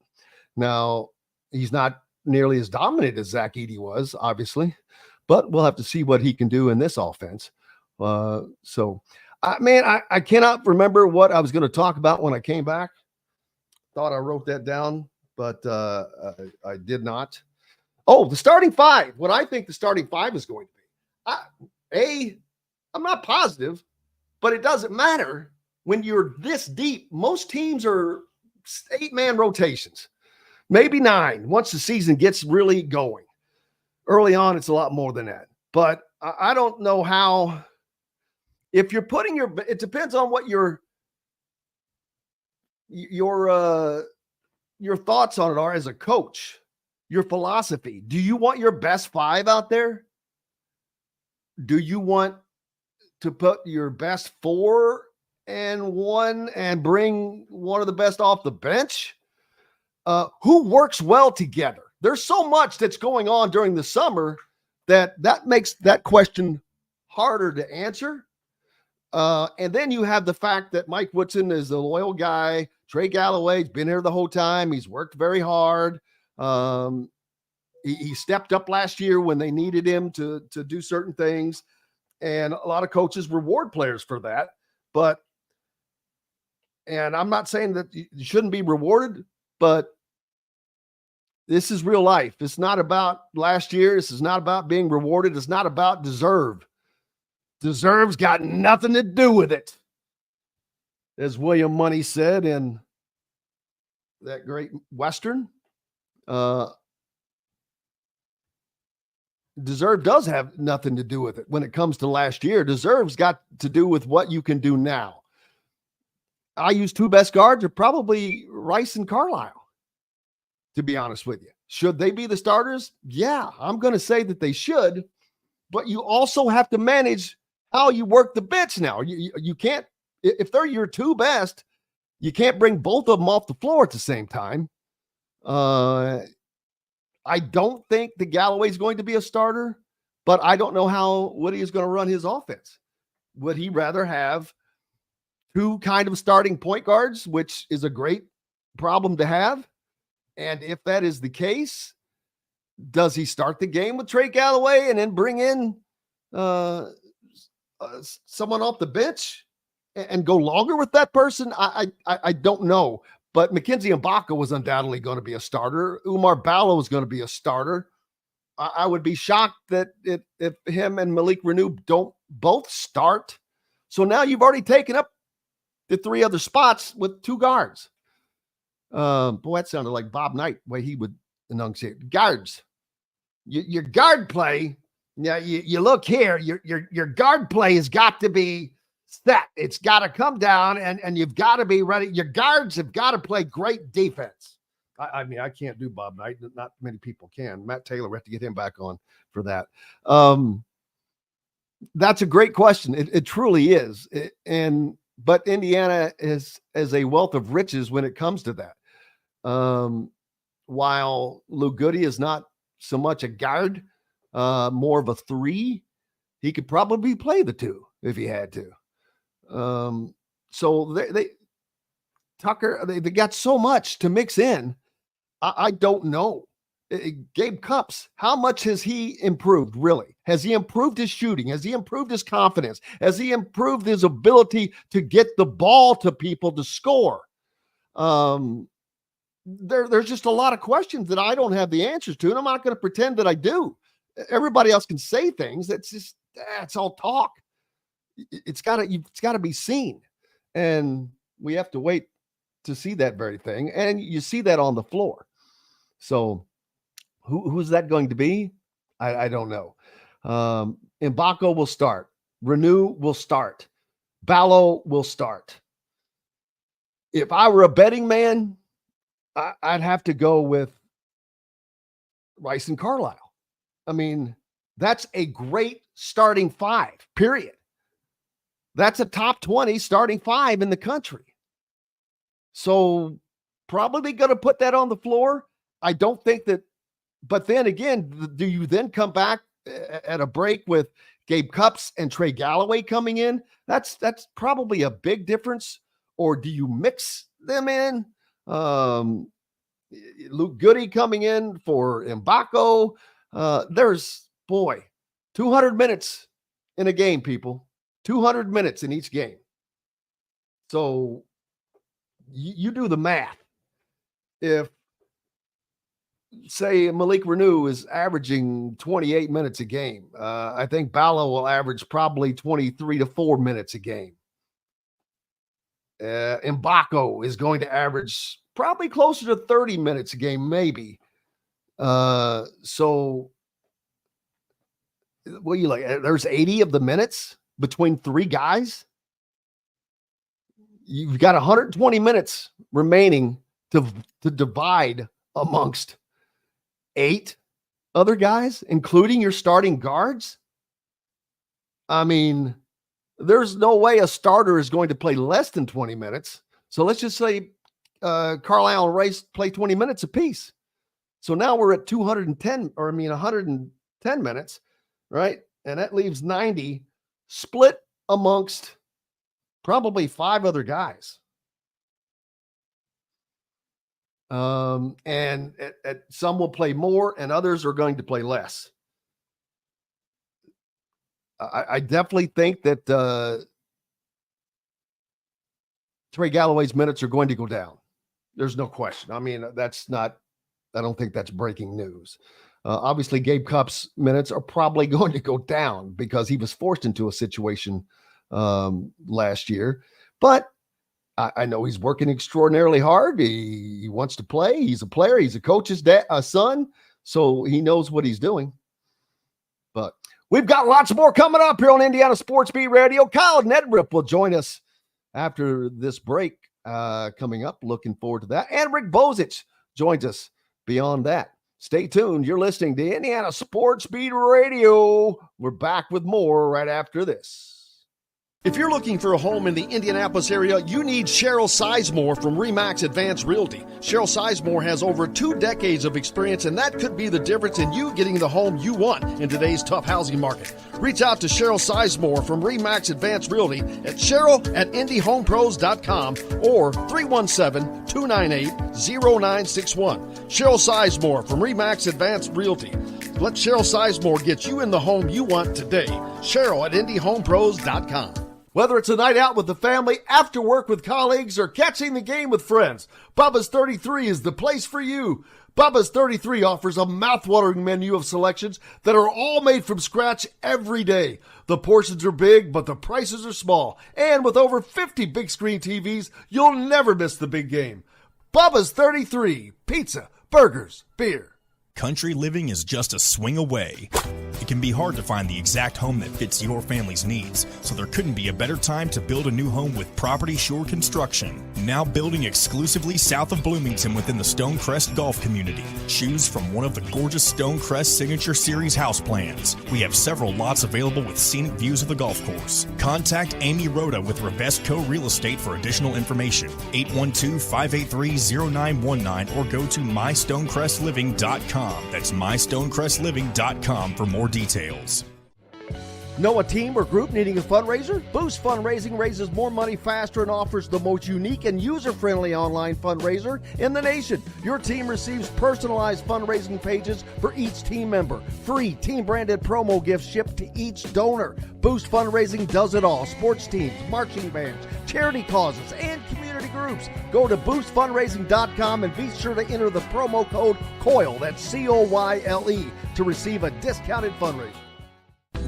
Now, he's not nearly as dominant as Zach Edey was, obviously, but we'll have to see what he can do in this offense. I cannot remember what I was going to talk about when I came back. Thought I wrote that down, but I did not. Oh, the starting five. What I think the starting five is going to be. I'm not positive, but it doesn't matter when you're this deep. Most teams are 8-man rotations, maybe 9 once the season gets really going. Early on, it's a lot more than that. But I don't know how. If you're putting it depends on what your thoughts on it are as a coach, your philosophy. Do you want your best 5 out there? Do you want to put your best 4 and 1 and bring one of the best off the bench? Who works well together? There's so much that's going on during the summer that makes that question harder to answer. And then you have the fact that Mike Woodson is a loyal guy. Trey Galloway's been here the whole time. He's worked very hard. He stepped up last year when they needed him to do certain things. And a lot of coaches reward players for that. And I'm not saying that you shouldn't be rewarded, but this is real life. It's not about last year. This is not about being rewarded. It's not about deserve. Deserve's got nothing to do with it. As William Money said in that great Western, deserve does have nothing to do with it when it comes to last year. Deserve's got to do with what you can do now. IU's 2 best guards are probably Rice and Carlisle, to be honest with you. Should they be the starters? Yeah, I'm going to say that they should, but you also have to manage how you work the bench now. You can't, if they're your 2 best, you can't bring both of them off the floor at the same time. I don't think the Galloway's going to be a starter, but I don't know how Woody is going to run his offense. Would he rather have 2 kind of starting point guards, which is a great problem to have? And if that is the case, does he start the game with Trey Galloway and then bring in someone off the bench and go longer with that person? I don't know. But Mackenzie Mbaka was undoubtedly going to be a starter. Umar Ballo was going to be a starter. I would be shocked that if him and Malik Renew don't both start. So now you've already taken up the 3 other spots with 2 guards. Boy, that sounded like Bob Knight, the way he would enunciate. Guards. Your guard play, now you look here, your guard play has got to be set. It's got to come down, and you've got to be ready. Your guards have got to play great defense. I mean, I can't do Bob Knight. Not many people can. Matt Taylor, we have to get him back on for that. That's a great question. It truly is. But Indiana is a wealth of riches when it comes to that. While Lou Goody is not so much a guard, more of a 3, he could probably play the 2 if he had to. So they got so much to mix in. I don't know. Gabe Cupps, how much has he improved, really? Has he improved his shooting? Has he improved his confidence? Has he improved his ability to get the ball to people to score? There's just a lot of questions that I don't have the answers to, and I'm not going to pretend that I do. Everybody else can say things. It's all talk. It's got to be seen, and we have to wait to see that very thing. And you see that on the floor. So who's that going to be? I don't know. Mbako will start. Renew will start. Ballo will start. If I were a betting man, I'd have to go with Rice and Carlisle. I mean, that's a great starting 5, period. That's a top 20 starting 5 in the country. So probably going to put that on the floor. I don't think that But then again, do you then come back at a break with Gabe Cupps and Trey Galloway coming in? That's probably a big difference. Or do you mix them in? Luke Goody coming in for Mbako. There's 200 minutes in a game, people. 200 minutes in each game. So you do the math. If, say, Malik Renew is averaging 28 minutes a game, I think Bala will average probably 23 to 4 minutes a game. Mbako is going to average probably closer to 30 minutes a game, maybe. So, what you like? There's 80 of the minutes between three guys. You've got 120 minutes remaining to divide amongst 8 other guys, including your starting guards. I mean, there's no way a starter is going to play less than 20 minutes. So let's just say Carlisle and Rice play 20 minutes apiece. So now we're at 110 minutes, right? And that leaves 90 split amongst probably 5 other guys. And some will play more and others are going to play less. I definitely think that Trey Galloway's minutes are going to go down. There's no question. I mean, I don't think that's breaking news. Obviously, Gabe Cupps' minutes are probably going to go down because he was forced into a situation last year. But I know he's working extraordinarily hard. He wants to play. He's a player. He's a coach's son, so he knows what he's doing. But we've got lots more coming up here on Indiana Sports Beat Radio. Kyle Neddenriep will join us after this break coming up. Looking forward to that. And Rick Bozich joins us beyond that. Stay tuned. You're listening to Indiana Sports Beat Radio. We're back with more right after this. If you're looking for a home in the Indianapolis area, you need Cheryl Sizemore from RE/MAX Advanced Realty. Cheryl Sizemore has over 2 decades of experience, and that could be the difference in you getting the home you want in today's tough housing market. Reach out to Cheryl Sizemore from RE/MAX Advanced Realty at cheryl@indyhomepros.com or 317-298-0961. Cheryl Sizemore from RE/MAX Advanced Realty. Let Cheryl Sizemore get you in the home you want today. Cheryl@indyhomepros.com. Whether it's a night out with the family, after work with colleagues, or catching the game with friends, Bubba's 33 is the place for you. Bubba's 33 offers a mouthwatering menu of selections that are all made from scratch every day. The portions are big, but the prices are small. And with over 50 big screen TVs, you'll never miss the big game. Bubba's 33, pizza, burgers, beer. Country living is just a swing away. It can be hard to find the exact home that fits your family's needs, so there couldn't be a better time to build a new home with Property Shore Construction. Now building exclusively south of Bloomington within the Stonecrest Golf community. Choose from one of the gorgeous Stonecrest Signature Series house plans. We have several lots available with scenic views of the golf course. Contact Amy Rhoda with Revesco Real Estate for additional information. 812-583-0919 or go to mystonecrestliving.com. That's mystonecrestliving.com for more details. Know a team or group needing a fundraiser? Boost Fundraising raises more money faster and offers the most unique and user-friendly online fundraiser in the nation. Your team receives personalized fundraising pages for each team member. Free team-branded promo gifts shipped to each donor. Boost Fundraising does it all. Sports teams, marching bands, charity causes, and community groups. Go to boostfundraising.com and be sure to enter the promo code COYLE, that's COYLE, to receive a discounted fundraiser.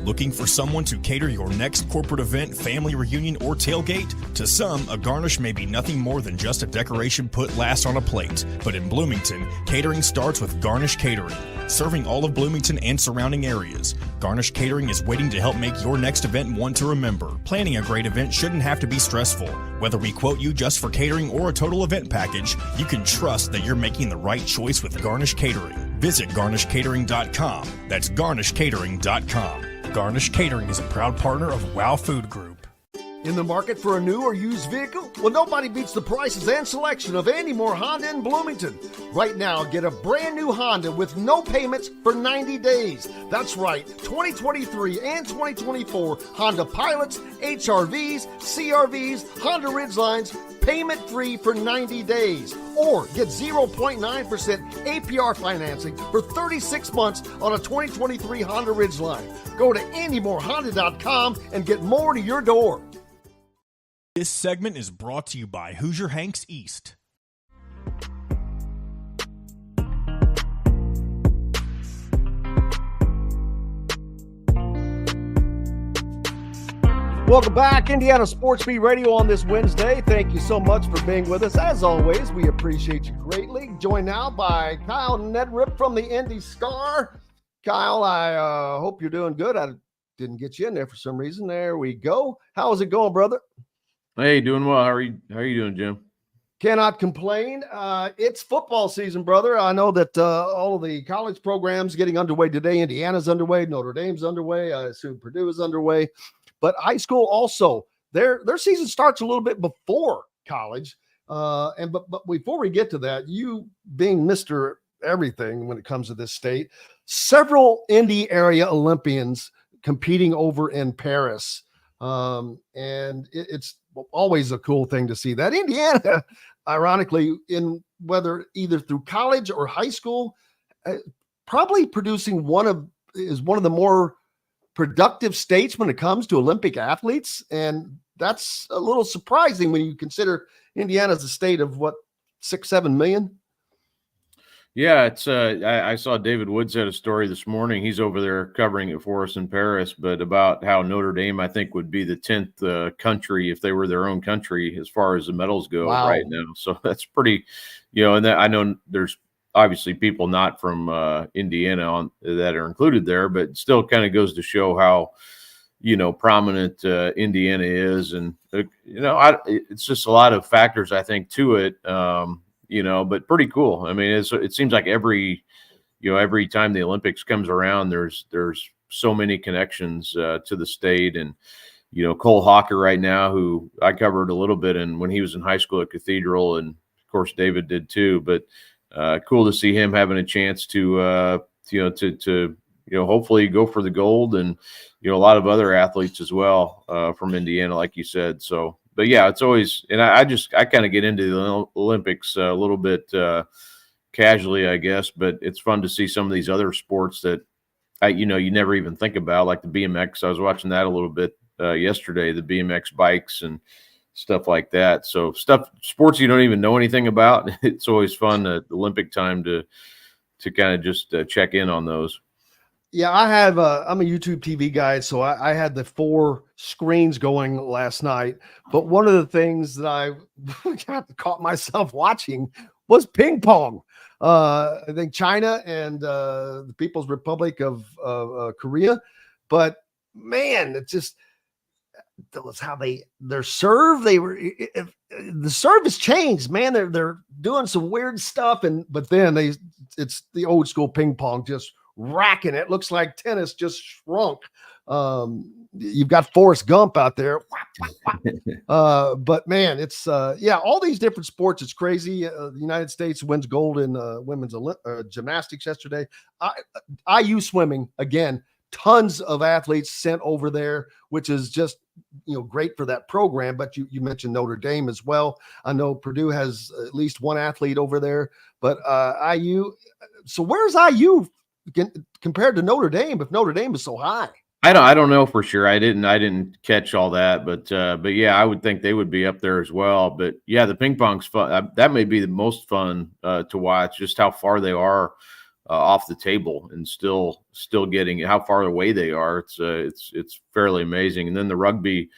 Looking for someone to cater your next corporate event, family reunion, or tailgate? To some, a garnish may be nothing more than just a decoration put last on a plate. But in Bloomington, catering starts with Garnish Catering. Serving all of Bloomington and surrounding areas, Garnish Catering is waiting to help make your next event one to remember. Planning a great event shouldn't have to be stressful. Whether we quote you just for catering or a total event package, you can trust that you're making the right choice with Garnish Catering. Visit garnishcatering.com. That's garnishcatering.com. Garnish Catering is a proud partner of WOW Food Group. In the market for a new or used vehicle? Well, nobody beats the prices and selection of Andy Moore Honda in Bloomington. Right now, get a brand new Honda with no payments for 90 days. That's right, 2023 and 2024 Honda Pilots, HRVs, CRVs, Honda Ridgelines, payment-free for 90 days. Or get 0.9% APR financing for 36 months on a 2023 Honda Ridgeline. Go to AndyMooreHonda.com and get more to your door. This segment is brought to you by Hoosier Hanks East. Welcome back, Indiana Sports Beat Radio on this Wednesday. Thank you so much for being with us. As always, we appreciate you greatly. Joined now by Kyle Neddenriep from the Indy Star. Kyle, I hope you're doing good. I didn't get you in there for some reason. There we go. How's it going, brother? Hey, doing well. How are you doing, Jim? Cannot complain. It's football season, brother. I know that all of the college programs getting underway today. Indiana's underway. Notre Dame's underway. I assume Purdue is underway. But high school also, their season starts a little bit before college. But before we get to that, you being Mr. Everything when it comes to this state, several Indy area Olympians competing over in Paris. And it's always a cool thing to see that Indiana, ironically, in whether either through college or high school, probably producing one of the more productive states when it comes to Olympic athletes. And that's a little surprising when you consider Indiana's a state of 6-7 million. Yeah, it's I saw David Woods had a story this morning. He's over there covering it for us in Paris, but about how Notre Dame, I think, would be the 10th country if they were their own country as far as the medals go right now. So that's pretty, and that, I know there's obviously people not from Indiana that are included there, but it still kind of goes to show how, prominent Indiana is. And, it's just a lot of factors, I think, to it. But pretty cool. I mean, it seems like every time the Olympics comes around, there's so many connections to the state. And, Cole Hawker right now, who I covered a little bit when he was in high school at Cathedral, and of course David did too. But cool to see him having a chance to hopefully go for the gold, and a lot of other athletes as well from Indiana, like you said. So. But yeah, it's always, and I kind of get into the Olympics a little bit casually, I guess, but it's fun to see some of these other sports that you never even think about, like the BMX. I was watching that a little bit yesterday, the BMX bikes and stuff like that. So sports you don't even know anything about. It's always fun at Olympic time to kind of just check in on those. Yeah, I'm a YouTube TV guy, so I had the 4 screens going last night. But one of the things that I caught myself watching was ping pong. I think China and the People's Republic of Korea. But man, it's just that's how their serve. The serve has changed, man. They're doing some weird stuff, but then it's the old school ping pong, just racking. It looks like tennis just shrunk. You've got Forrest Gump out there. But man, it's all these different sports. It's crazy. The United States wins gold in women's gymnastics yesterday. IU swimming again. Tons of athletes sent over there, which is just great for that program. But you mentioned Notre Dame as well. I know Purdue has at least one athlete over there, but IU. So where's IU compared to Notre Dame, if Notre Dame is so high? I don't know for sure. I didn't catch all that, but yeah, I would think they would be up there as well. But yeah, the ping pong's fun. That may be the most fun to watch, just how far they are off the table and still getting how far away they are. It's fairly amazing. And then the rugby,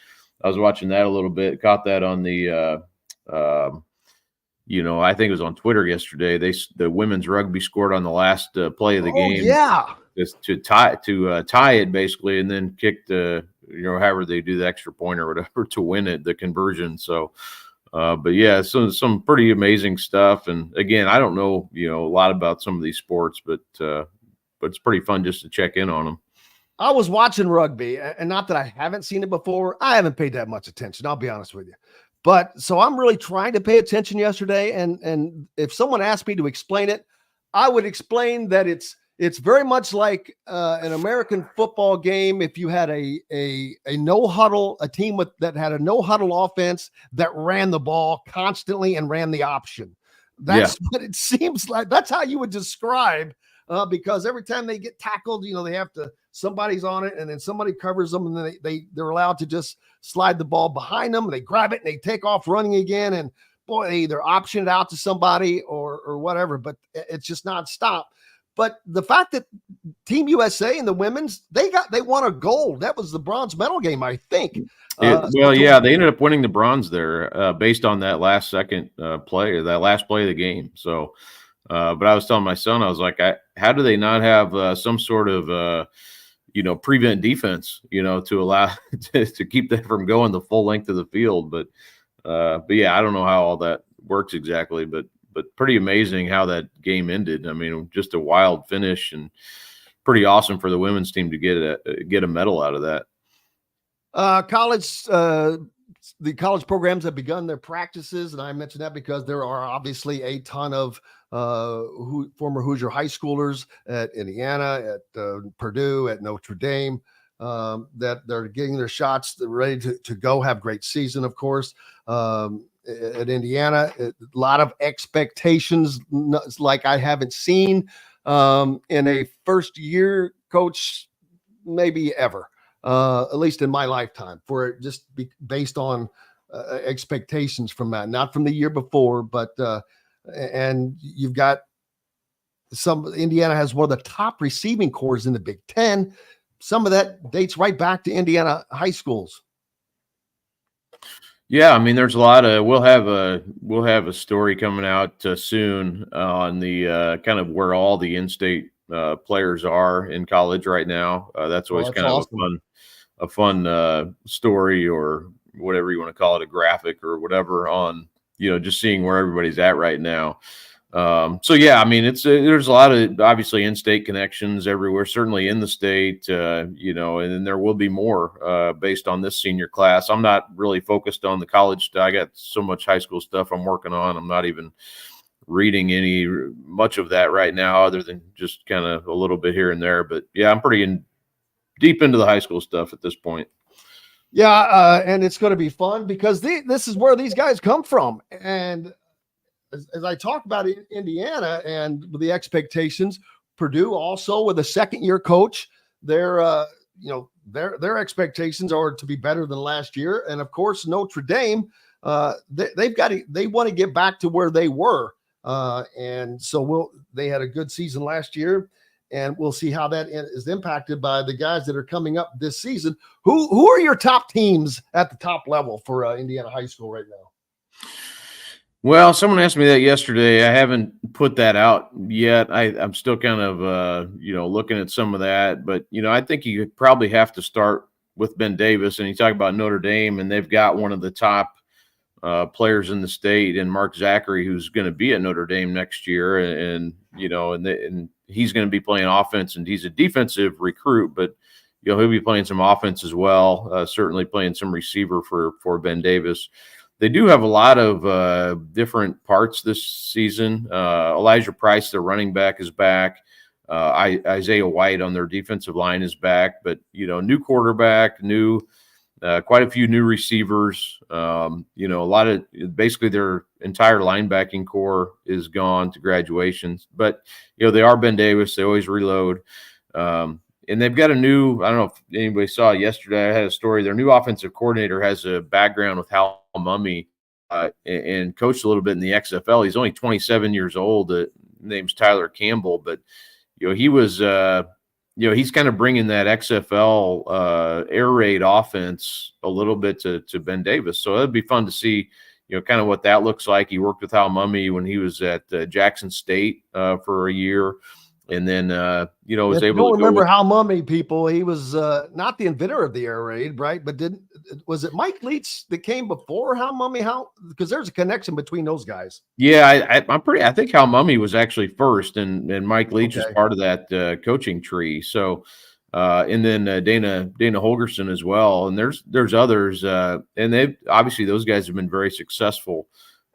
I was watching that a little bit, caught that on the I think it was on Twitter yesterday. The women's rugby scored on the last play of the game. Yeah, just to tie it basically, and then kick however they do the extra point or whatever to win it, the conversion. So, but yeah, some pretty amazing stuff. And again, I don't know a lot about some of these sports, but it's pretty fun just to check in on them. I was watching rugby, and not that I haven't seen it before. I haven't paid that much attention. I'll be honest with you. But so I'm really trying to pay attention yesterday. And if someone asked me to explain it, I would explain that it's very much like an American football game. If you had a no huddle, a team that had a no huddle offense that ran the ball constantly and ran the option. That's what it seems like. That's how you would describe. Because every time they get tackled, they have to, somebody's on it, and then somebody covers them, and then they're allowed to just slide the ball behind them. They grab it and they take off running again. And boy, they either option it out to somebody or whatever, but it's just nonstop. But the fact that Team USA and the women's, they won a gold. That was the bronze medal game, I think. They ended up winning the bronze there based on that last play of the game. So, but I was telling my son, I was like, how do they not have some sort of, prevent defense, to allow to keep that from going the full length of the field. But yeah, I don't know how all that works exactly, but pretty amazing how that game ended. I mean, just a wild finish and pretty awesome for the women's team to get a medal out of that. The college programs have begun their practices, and I mentioned that because there are obviously a ton of former Hoosier high schoolers at Indiana, at Purdue, at Notre Dame, that they're getting their shots. They're ready to go, have great season, of course. At Indiana, a lot of expectations like I haven't seen in a first-year coach maybe ever. At least in my lifetime, for it just based on expectations from that, not from the year before, but and you've got Indiana has one of the top receiving corps in the Big Ten. Some of that dates right back to Indiana high schools. Yeah, I mean, there's a lot of we'll have a story coming out soon on the kind of where all the in-state players are in college right now. That's always kind of a fun story, or whatever you want to call it, a graphic or whatever, on just seeing where everybody's at right now. So yeah, I mean, there's a lot of obviously in-state connections everywhere, certainly in the state, and then there will be more based on this senior class. I'm not really focused on the college stuff. I got so much high school stuff I'm working on. I'm not even reading much of that right now, other than just kind of a little bit here and there. But yeah, I'm pretty deep into the high school stuff at this point. Yeah, and it's going to be fun because this is where these guys come from. And as I talk about Indiana and the expectations, Purdue also with a second-year coach, their expectations are to be better than last year. And of course, Notre Dame, they want to get back to where they were. And so they had a good season last year, and we'll see how that is impacted by the guys that are coming up this season. Who are your top teams at the top level for Indiana high school right now? Well, someone asked me that yesterday. I haven't put that out yet. I'm still kind of, looking at some of that, but I think you could probably have to start with Ben Davis. And you talk about Notre Dame, and they've got one of the top players in the state, and Mark Zachary, who's going to be at Notre Dame next year, and he's going to be playing offense, and he's a defensive recruit, but he'll be playing some offense as well. Certainly playing some receiver for Ben Davis. They do have a lot of different parts this season. Elijah Price, their running back, is back. Isaiah White on their defensive line is back, but new quarterback, quite a few new receivers. A lot of basically their entire linebacking core is gone to graduations, but they are Ben Davis. They always reload. And they've got I don't know if anybody saw it yesterday. I had a story. Their new offensive coordinator has a background with Hal Mummy and coached a little bit in the XFL. He's only 27 years old. Name's Tyler Campbell, but he was he's kind of bringing that XFL air raid offense a little bit to Ben Davis. So it'd be fun to see kind of what that looks like. He worked with Hal Mummy when he was at Jackson State for a year. And then, was able to remember Hal Mummy, people. He was not the inventor of the air raid, right? But was it Mike Leach that came before Hal Mummy? Because there's a connection between those guys. Yeah, I think Hal Mummy was actually first, and Mike Leach is part of that coaching tree. So, And then Dana Holgerson as well. And there's others. And they obviously those guys have been very successful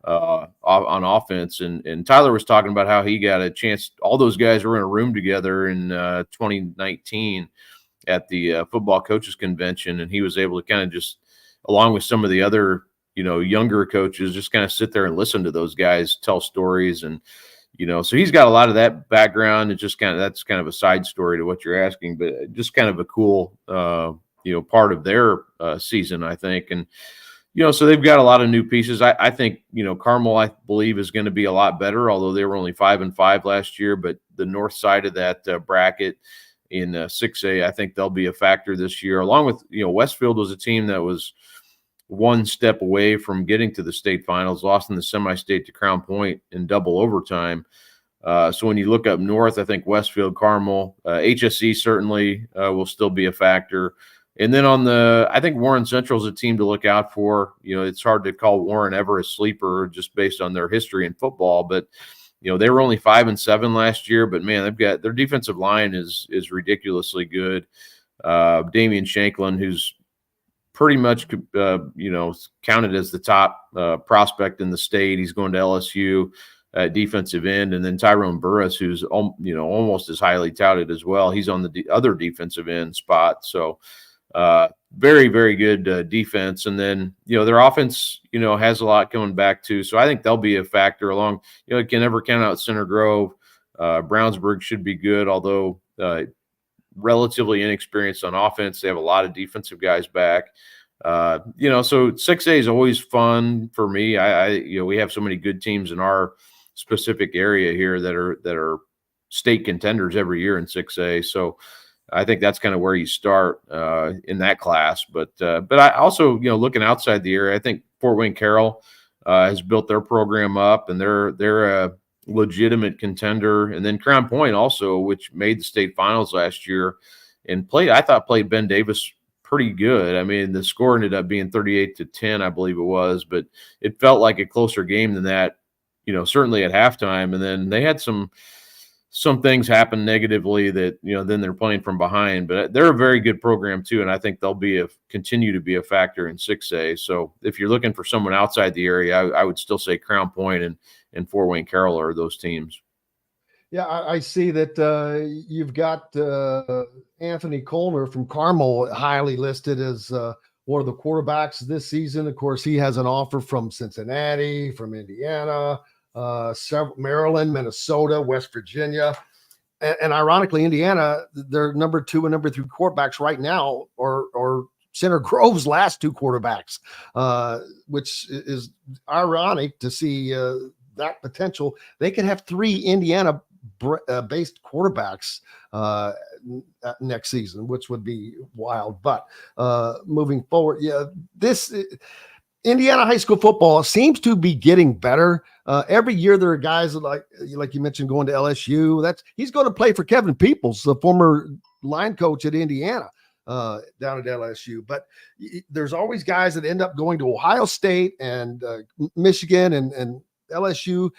on offense. And Tyler was talking about how he got a chance. All those guys were in a room together in 2019 at the football coaches convention, and he was able to kind of just, along with some of the other younger coaches, just kind of sit there and listen to those guys tell stories. And so he's got a lot of that background. It's just that's kind of a side story to what you're asking, but just kind of a cool, part of their season, I think. And, so they've got a lot of new pieces. I think, Carmel, I believe, is going to be a lot better, although they were only 5-5 last year. But the north side of that bracket in 6A, I think they'll be a factor this year, along with, Westfield was a team that was one step away from getting to the state finals, lost in the semi-state to Crown Point in double overtime. So when you look up north, I think Westfield, Carmel, HSE certainly will still be a factor. And then I think Warren Central is a team to look out for. It's hard to call Warren ever a sleeper just based on their history in football, but they were only 5-7 last year, but man, they've got their defensive line is ridiculously good. Damian Shanklin, who's pretty much, counted as the top prospect in the state. He's going to LSU defensive end. And then Tyrone Burris, who's, almost as highly touted as well. He's on the other defensive end spot. So very, very good defense. And then, their offense, has a lot coming back too. So I think they'll be a factor along, you can never count out Center Grove. Brownsburg should be good, although relatively inexperienced on offense. They have a lot of defensive guys back. So 6A is always fun for me. We have so many good teams in our specific area here that are state contenders every year in 6A. So I think that's kind of where you start in that class. But I also, looking outside the area, I think Fort Wayne Carroll has built their program up, and they're a legitimate contender. And then Crown Point also, which made the state finals last year and played Ben Davis pretty good. I mean, the score ended up being 38-10, I believe it was, but it felt like a closer game than that, certainly at halftime. And then they had some things happen negatively that, then they're playing from behind, but they're a very good program too. And I think they'll continue to be a factor in 6A. So if you're looking for someone outside the area, I would still say Crown Point and Fort Wayne Carroll are those teams. Yeah, I see that you've got Anthony Colner from Carmel highly listed as one of the quarterbacks this season. Of course, he has an offer from Cincinnati, from Indiana, several, Maryland, Minnesota, West Virginia. And ironically, Indiana, their number 2 and number 3 quarterbacks right now are Center Grove's last 2 quarterbacks, which is ironic to see that potential. They could have 3 Indiana based quarterbacks next season, which would be wild. But moving forward, this Indiana high school football seems to be getting better. Every year there are guys like you mentioned going to LSU. He's going to play for Kevin Peoples, the former line coach at Indiana, down at LSU. But there's always guys that end up going to Ohio State and Michigan and LSU.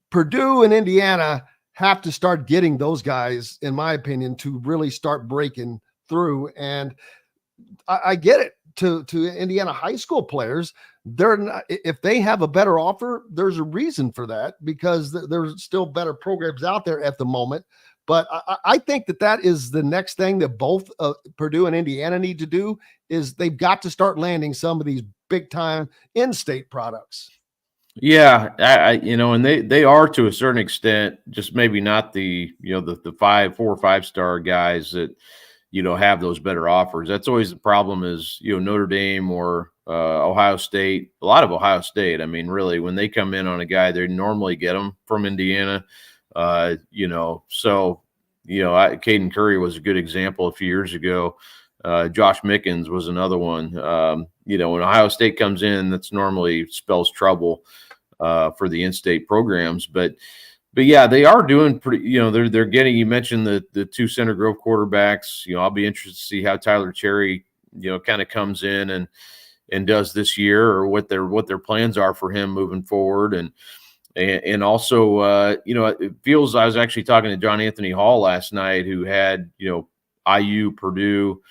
Purdue and Indiana have to start getting those guys, in my opinion, to really start breaking through. And I get it. To Indiana high school players, they're not, if they have a better offer, there's a reason for that, because there's still better programs out there at the moment. But I think that is the next thing that both Purdue and Indiana need to do, is they've got to start landing some of these big time in-state products. Yeah, and they are to a certain extent, just maybe not the 4 or 5 star guys that have those better offers. That's always the problem, is Notre Dame or Ohio State. A lot of Ohio State. I mean, really, when they come in on a guy, they normally get them from Indiana. So Caden Curry was a good example a few years ago. Josh Mickens was another one. When Ohio State comes in, that's normally spells trouble for the in-state programs. But yeah, they are doing pretty, they're getting, you mentioned the 2 Center Grove quarterbacks. I'll be interested to see how Tyler Cherry, kind of comes in and does this year, or what their plans are for him moving forward. And also, it feels, I was actually talking to John Anthony Hall last night, who had, IU, Purdue,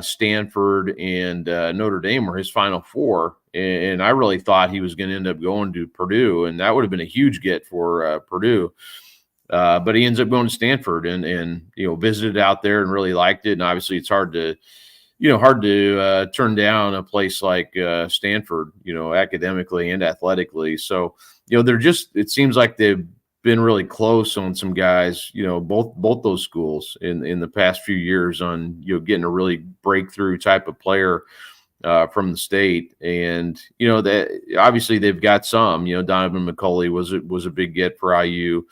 Stanford, and Notre Dame were his final four. And I really thought he was going to end up going to Purdue, and that would have been a huge get for Purdue. But he ends up going to Stanford and visited out there and really liked it. And obviously it's hard to turn down a place like Stanford, academically and athletically. So, it seems like they've been really close on some guys, both those schools in the past few years on, getting a really breakthrough type of player from the state. And, that obviously they've got some, Donovan McCulley was a big get for IU.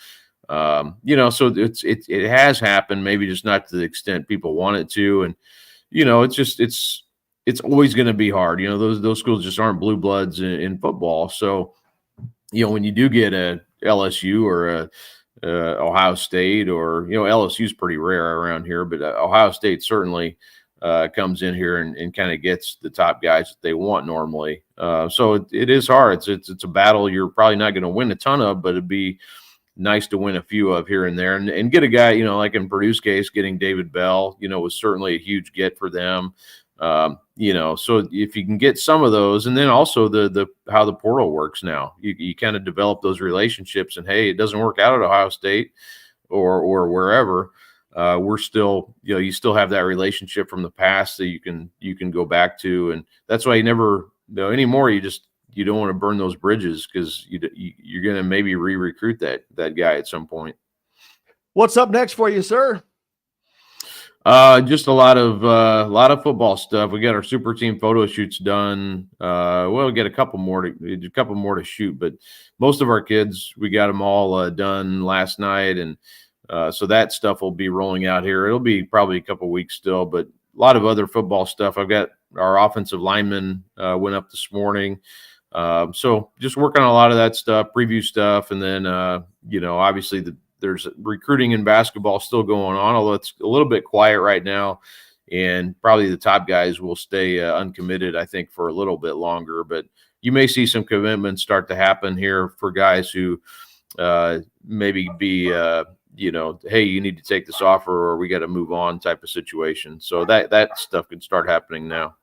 So it has happened, maybe just not to the extent people want it to. And, it's always going to be hard. Those schools just aren't blue bloods in football. So, when you do get a LSU or a Ohio State, or, LSU is pretty rare around here, but Ohio State certainly comes in here and kind of gets the top guys that they want normally. So it is hard. It's a battle you're probably not going to win a ton of, but it'd be nice to win a few of here and there and get a guy, like in Purdue's case, getting David Bell, was certainly a huge get for them. So if you can get some of those, and then also the how the portal works now, you kind of develop those relationships, and hey, it doesn't work out at Ohio State or wherever. We're still, you still have that relationship from the past that you can go back to. And that's why you never anymore. You don't want to burn those bridges, because you're going to maybe re-recruit that guy at some point. What's up next for you, sir? Just a lot of football stuff. We got our super team photo shoots done. We'll get a couple more to shoot, but most of our kids, we got them all done last night, and so that stuff will be rolling out here. It'll be probably a couple weeks still, but a lot of other football stuff. I've got our offensive lineman went up this morning. So just working on a lot of that stuff, preview stuff, and then obviously there's recruiting in basketball still going on, although it's a little bit quiet right now, and probably the top guys will stay uncommitted, I think, for a little bit longer. But you may see some commitments start to happen here for guys who maybe be hey, you need to take this offer or we got to move on type of situation. So that stuff can start happening now.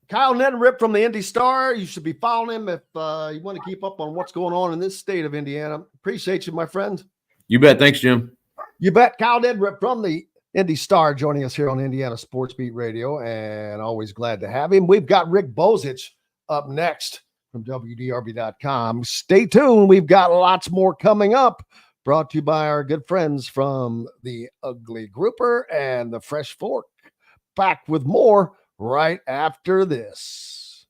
Kyle Neddenriep from the Indy Star. You should be following him if you want to keep up on what's going on in this state of Indiana. Appreciate you, my friend. You bet. Thanks, Jim. You bet. Kyle Neddenriep from the Indy Star joining us here on Indiana Sports Beat Radio, and always glad to have him. We've got Rick Bozich up next from WDRB.com. Stay tuned. We've got lots more coming up, brought to you by our good friends from the Ugly Grouper and the Fresh Fork. Back with more right after this.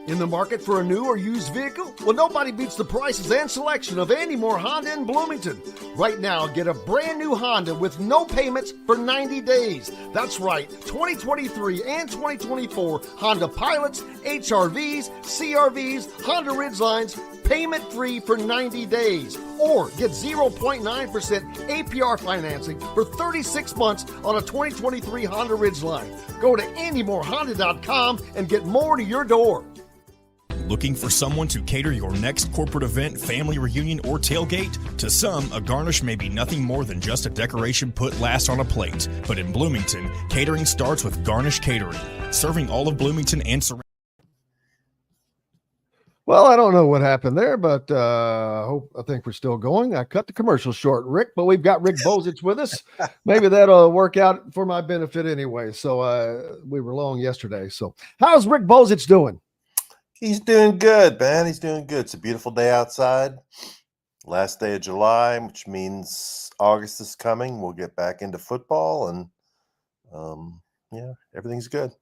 In the market for a new or used vehicle? Well, nobody beats the prices and selection of Andy Moore Honda in Bloomington. Right now, get a brand new Honda with no payments for 90 days. That's right, 2023 and 2024 Honda Pilots, HRVs, CRVs, Honda Ridgelines, payment-free for 90 days. Or get 0.9% APR financing for 36 months on a 2023 Honda Ridgeline. Go to AndyMooreHonda.com and get more to your door. Looking for someone to cater your next corporate event, family reunion, or tailgate? To some, a garnish may be nothing more than just a decoration put last on a plate. But in Bloomington, catering starts with Garnish Catering, serving all of Bloomington and surrounding. Well, I don't know what happened there, but I think we're still going. I cut the commercial short, Rick, but we've got Rick Bozich with us. Maybe that'll work out for my benefit anyway. So we were long yesterday. So how's Rick Bozich doing? He's doing good, man. He's doing good. It's a beautiful day outside. Last day of July, which means August is coming. We'll get back into football, and everything's good.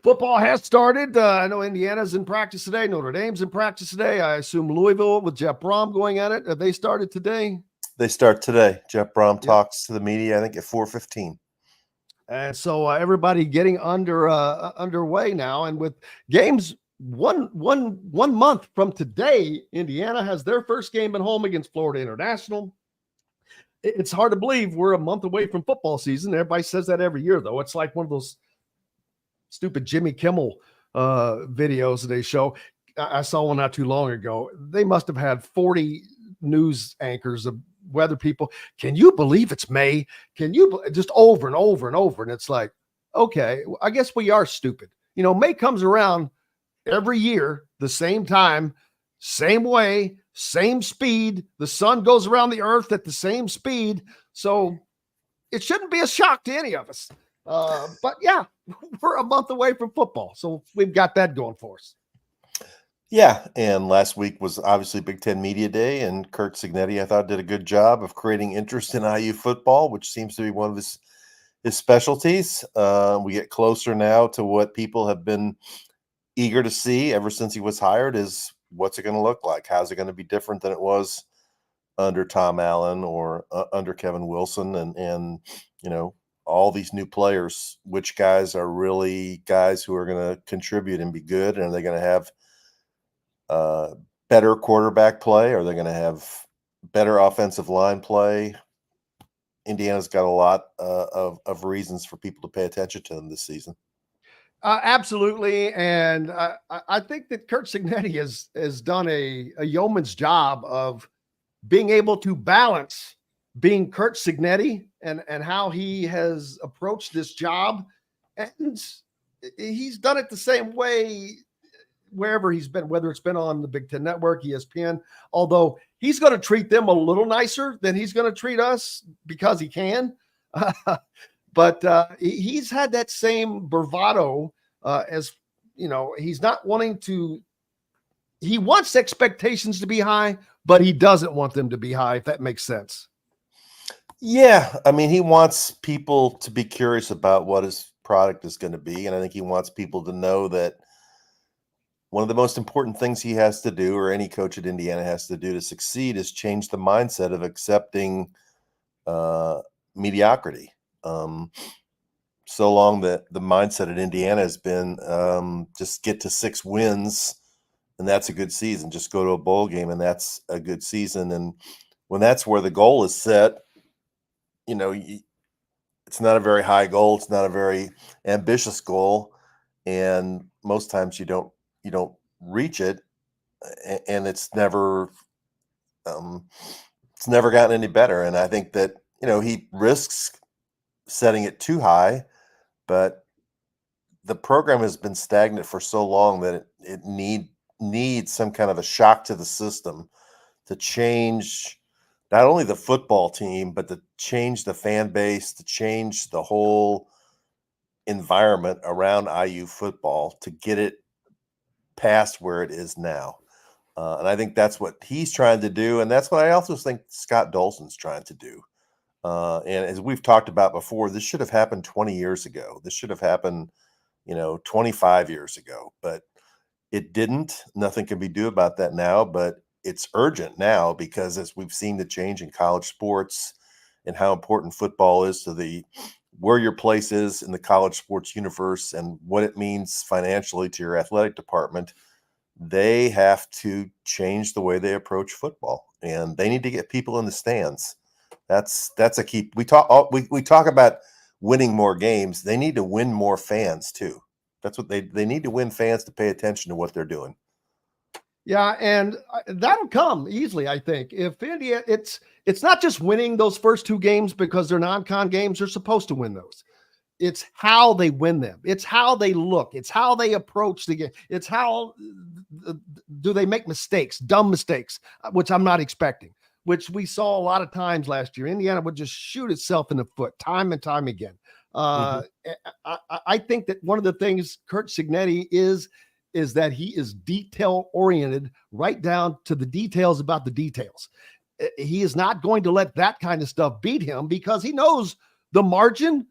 Football has started. I know Indiana's in practice today. Notre Dame's in practice today. I assume Louisville with Jeff Brom going at it. Have they started today? They start today. Jeff Brom talks to the media, I think, at 4:15. And so everybody getting underway now, and with games one month from today, Indiana has their first game at home against Florida International. It's hard to believe we're a month away from football season. Everybody says that every year, though. It's like one of those stupid Jimmy Kimmel videos that they show. I saw one not too long ago. They must have had 40 news anchors weather people, can you believe it's May? Can you just over and over and over? And it's like, okay, I guess we are stupid. May comes around every year, the same time, same way, same speed. The sun goes around the earth at the same speed. So it shouldn't be a shock to any of us. But yeah, we're a month away from football. So we've got that going for us. Yeah, and last week was obviously Big Ten Media Day, and Kurt Cignetti, I thought, did a good job of creating interest in IU football, which seems to be one of his specialties. We get closer now to what people have been eager to see ever since he was hired is what's it going to look like? How's it going to be different than it was under Tom Allen or under Kevin Wilson and all these new players, which guys are really guys who are going to contribute and be good, and are they going to have better quarterback play? Are they going to have better offensive line play? Indiana's got a lot of reasons for people to pay attention to them this season. Absolutely. And I think that Kurt Cignetti has done a yeoman's job of being able to balance being Kurt Cignetti and how he has approached this job. And he's done it the same way wherever he's been, whether it's been on the Big Ten Network, ESPN, although he's going to treat them a little nicer than he's going to treat us because he can. But he's had that same bravado as, he's not wanting to, he wants expectations to be high, but he doesn't want them to be high, if that makes sense. Yeah. I mean, he wants people to be curious about what his product is going to be. And I think he wants people to know that one of the most important things he has to do, or any coach at Indiana has to do to succeed, is change the mindset of accepting mediocrity. So long that the mindset at Indiana has been just get to 6 wins and that's a good season. Just go to a bowl game and that's a good season. And when that's where the goal is set, it's not a very high goal. It's not a very ambitious goal. And most times you don't reach it, and it's never gotten any better. And I think that, he risks setting it too high, but the program has been stagnant for so long that it needs some kind of a shock to the system to change not only the football team, but to change the fan base, to change the whole environment around IU football to get it past where it is now. And I think that's what he's trying to do. And that's what I also think Scott Dolson's trying to do. And as we've talked about before, this should have happened 20 years ago. This should have happened, 25 years ago, but it didn't. Nothing can be done about that now, but it's urgent now because as we've seen the change in college sports and how important football is to where your place is in the college sports universe and what it means financially to your athletic department, they have to change the way they approach football, and they need to get people in the stands. That's a key. We talk about winning more games. They need to win more fans too. That's what they need to win fans to pay attention to what they're doing. Yeah, and that'll come easily, I think. If India, it's not just winning those first 2 games because they're non-con games. They're supposed to win those. It's how they win them. It's how they look. It's how they approach the game. It's how do they make mistakes, dumb mistakes, which I'm not expecting, which we saw a lot of times last year. Indiana would just shoot itself in the foot time and time again. I think that one of the things Kurt Cignetti is that he is detail oriented right down to the details about the details. He is not going to let that kind of stuff beat him because he knows the margin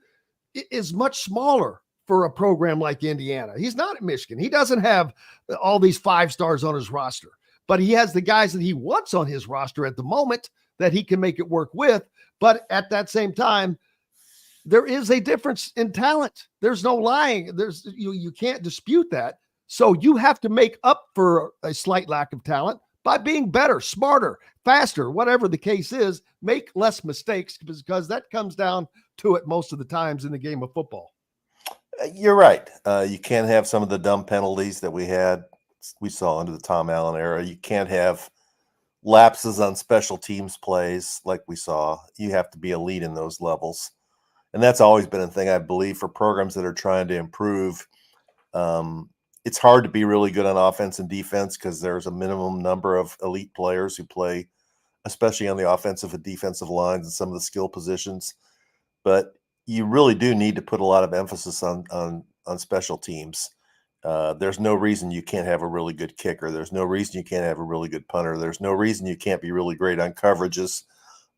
is much smaller for a program like Indiana. He's not at Michigan. He doesn't have all these 5 stars on his roster, but he has the guys that he wants on his roster at the moment that he can make it work with. But at that same time, there is a difference in talent. There's no lying. You can't dispute that. So you have to make up for a slight lack of talent by being better, smarter, faster, whatever the case is. Make less mistakes because that comes down to it most of the times in the game of football. You're right. You can't have some of the dumb penalties that we saw under the Tom Allen era. You can't have lapses on special teams plays like we saw. You have to be elite in those levels. And that's always been a thing, I believe, for programs that are trying to improve. It's hard to be really good on offense and defense because there's a minimum number of elite players who play, especially on the offensive and defensive lines and some of the skill positions. But you really do need to put a lot of emphasis on special teams. There's no reason you can't have a really good kicker. There's no reason you can't have a really good punter. There's no reason you can't be really great on coverages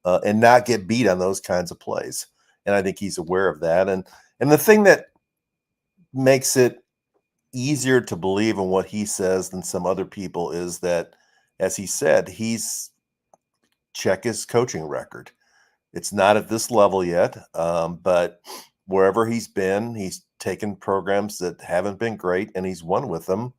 and not get beat on those kinds of plays. And I think he's aware of that. And the thing that makes it easier to believe in what he says than some other people is that, as he said, check his coaching record. It's not at this level yet, but wherever he's been, he's taken programs that haven't been great and he's won with them.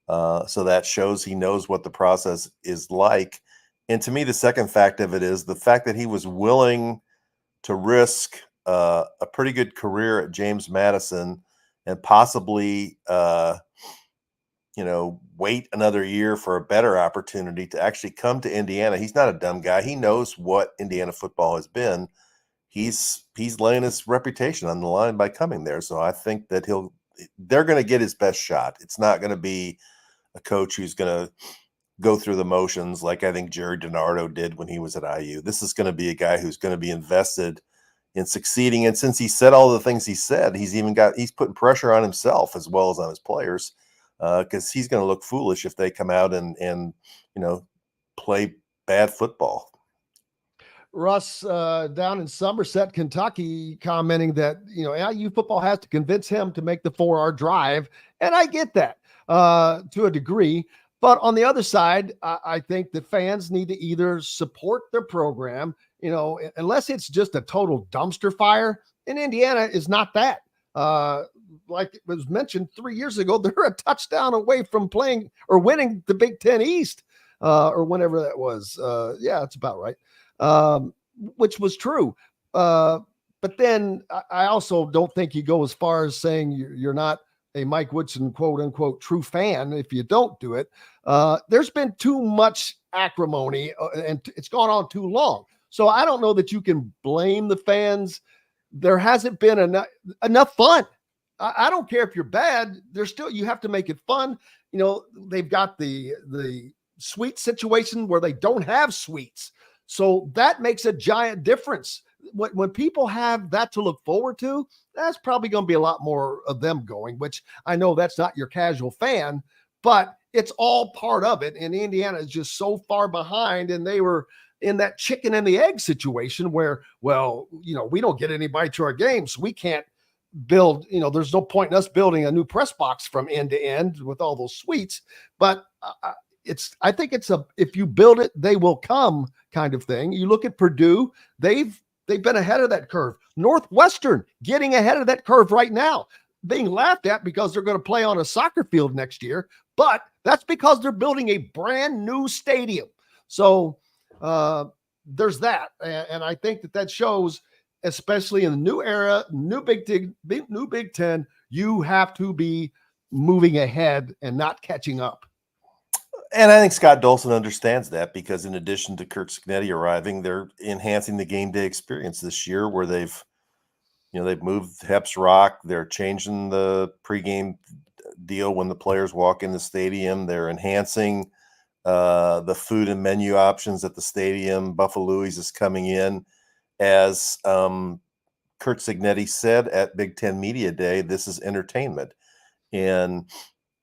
So that shows he knows what the process is like. And to me, the second fact of it is the fact that he was willing to risk a pretty good career at James Madison and possibly, wait another year for a better opportunity to actually come to Indiana. He's not a dumb guy. He knows what Indiana football has been. He's laying his reputation on the line by coming there. So I think that they're going to get his best shot. It's not going to be a coach who's going to go through the motions like I think Jerry DiNardo did when he was at IU. This is going to be a guy who's going to be invested in succeeding. And since he said all the things he said, he's putting pressure on himself as well as on his players, because he's going to look foolish if they come out and play bad football. Russ, down in Somerset, Kentucky, commenting that, IU football has to convince him to make the 4-hour drive. And I get that to a degree. But on the other side, I think that fans need to either support their program, unless it's just a total dumpster fire. And Indiana is not that. Like it was mentioned 3 years ago, they're a touchdown away from playing or winning the Big Ten East or whenever that was. Yeah, that's about right. Which was true. But then I also don't think you go as far as saying you're not a Mike Woodson, quote unquote, true fan if you don't do it. There's been too much acrimony and it's gone on too long. So I don't know that you can blame the fans. There hasn't been enough fun. I don't care if you're bad. You have to make it fun. They've got the suite situation where they don't have suites. So that makes a giant difference. When people have that to look forward to, that's probably going to be a lot more of them going, which I know that's not your casual fan, but it's all part of it. And Indiana is just so far behind, and they were in that chicken and the egg situation where, we don't get anybody to our games. So we can't build, there's no point in us building a new press box from end to end with all those suites. But I think it's if you build it, they will come kind of thing. You look at Purdue, they've been ahead of that curve. Northwestern getting ahead of that curve right now, being laughed at because they're going to play on a soccer field next year, but that's because they're building a brand new stadium. So there's that. And I think that shows, especially in the new era, new Big Ten, you have to be moving ahead and not catching up. And I think Scott Dolson understands that because in addition to Kirk Cignetti arriving, they're enhancing the game day experience this year where they've moved Heps Rock. They're changing the pregame deal when the players walk in the stadium. They're enhancing the food and menu options at the stadium. Buffalo Louie's is coming in. As Kurt Cignetti said at Big Ten Media Day, this is entertainment. And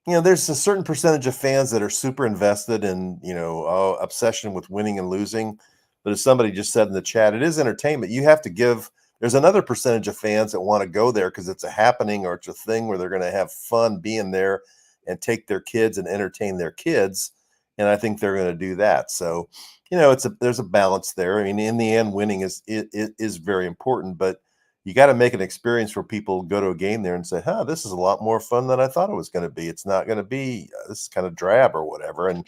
there's a certain percentage of fans that are super invested in, obsession with winning and losing. But as somebody just said in the chat, it is entertainment. You have to there's another percentage of fans that want to go there because it's a happening or it's a thing where they're going to have fun being there and take their kids and entertain their kids. And I think they're going to do that. So, there's a balance there. I mean, in the end, winning is very important, but you got to make an experience where people go to a game there and say, this is a lot more fun than I thought it was going to be. It's not going to be, this is kind of drab or whatever. And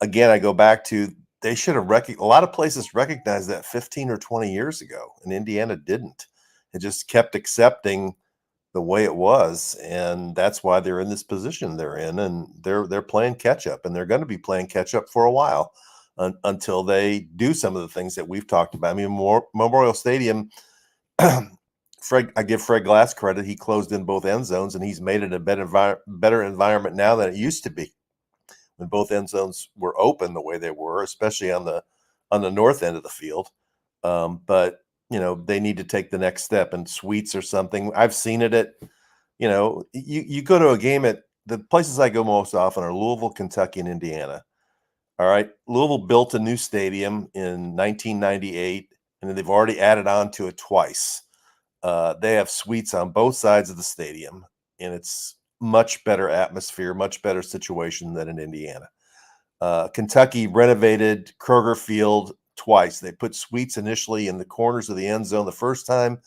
again, I go back to, they should have a lot of places recognized that 15 or 20 years ago, and Indiana didn't. It just kept accepting the way it was. And that's why they're in this position they're in. And they're playing catch up, and they're going to be playing catch up for a while. until they do some of the things that we've talked about. I mean, Memorial Stadium, I give Fred Glass credit. He closed in both end zones, and he's made it a better environment now than it used to be when both end zones were open the way they were, especially on the north end of the field. But they need to take the next step, and suites or something. I've seen it at, you go to a game at the places I go most often are Louisville, Kentucky, and Indiana. All right. Louisville built a new stadium in 1998, and they've already added on to it twice. They have suites on both sides of the stadium, and it's much better atmosphere, much better situation than in Indiana. Kentucky renovated Kroger Field twice. They put suites initially in the corners of the end zone the first time,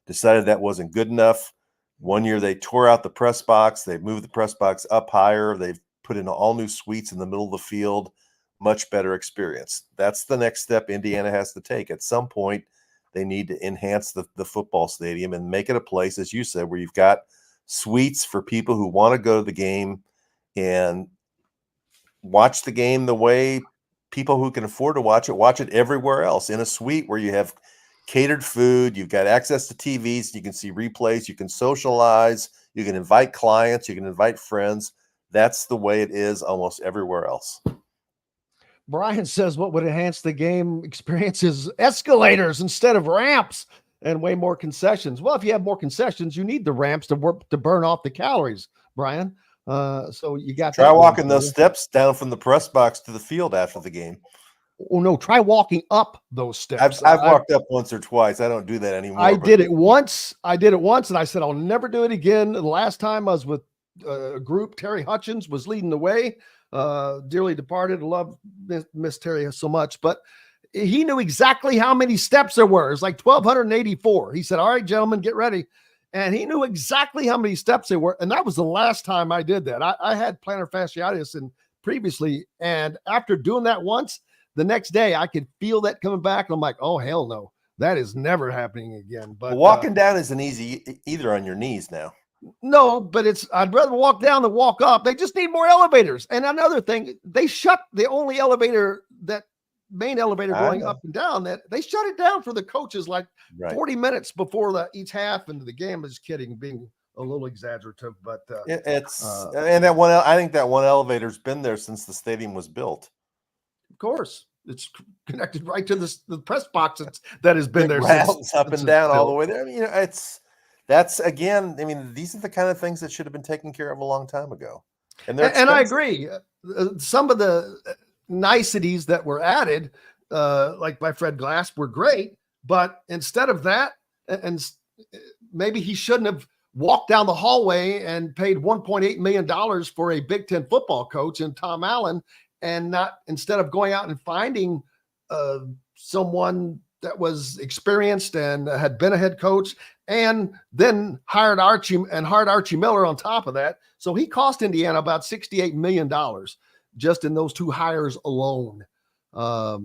decided that wasn't good enough. One year they tore out the press box. They've moved the press box up higher. They've put in all new suites in the middle of the field. Much better experience. That's the next step Indiana has to take. At some point, they need to enhance the football stadium and make it a place, as you said, where you've got suites for people who want to go to the game and watch the game the way people who can afford to watch it everywhere else in a suite where you have catered food, you've got access to TVs, you can see replays, you can socialize, you can invite clients, you can invite friends. That's the way it is almost everywhere else. Brian says what would enhance the game experience is escalators instead of ramps and way more concessions. Well, if you have more concessions, you need the ramps to burn off the calories, Brian. So you got try walking those steps down from the press box to the field after the game. Oh no, try walking up those steps. I've walked up once or twice. I don't do that anymore. I did it once, and I said I'll never do it again. The last time I was with a group, Terry Hutchins was leading the way. Dearly departed. Love Miss Terry so much, but he knew exactly how many steps there were. It's like 1,284. He said, "All right, gentlemen, get ready." And he knew exactly how many steps there were. And that was the last time I did that. I had plantar fasciitis previously. And after doing that once, the next day I could feel that coming back. And I'm like, oh, hell no, that is never happening again. But walking down isn't easy either on your knees now. No, but I'd rather walk down than walk up. They just need more elevators. And another thing, they shut the only elevator, that main elevator going up and down, that they shut it down for the coaches like 40 minutes before each half into the game. Is kidding, being a little exaggerative, but and that one, I think that one elevator's been there since the stadium was built. Of course, it's connected right to the press box that has been there since up and down all the way there. I mean, that's again. I mean, these are the kind of things that should have been taken care of a long time ago. And I agree. Some of the niceties that were added, like by Fred Glass, were great. But instead of that, and maybe he shouldn't have walked down the hallway and paid $1.8 million for a Big Ten football coach and Tom Allen, and not, instead of going out and finding someone that was experienced and had been a head coach, and then hired Archie Miller on top of that. So he cost Indiana about $68 million just in those two hires alone. And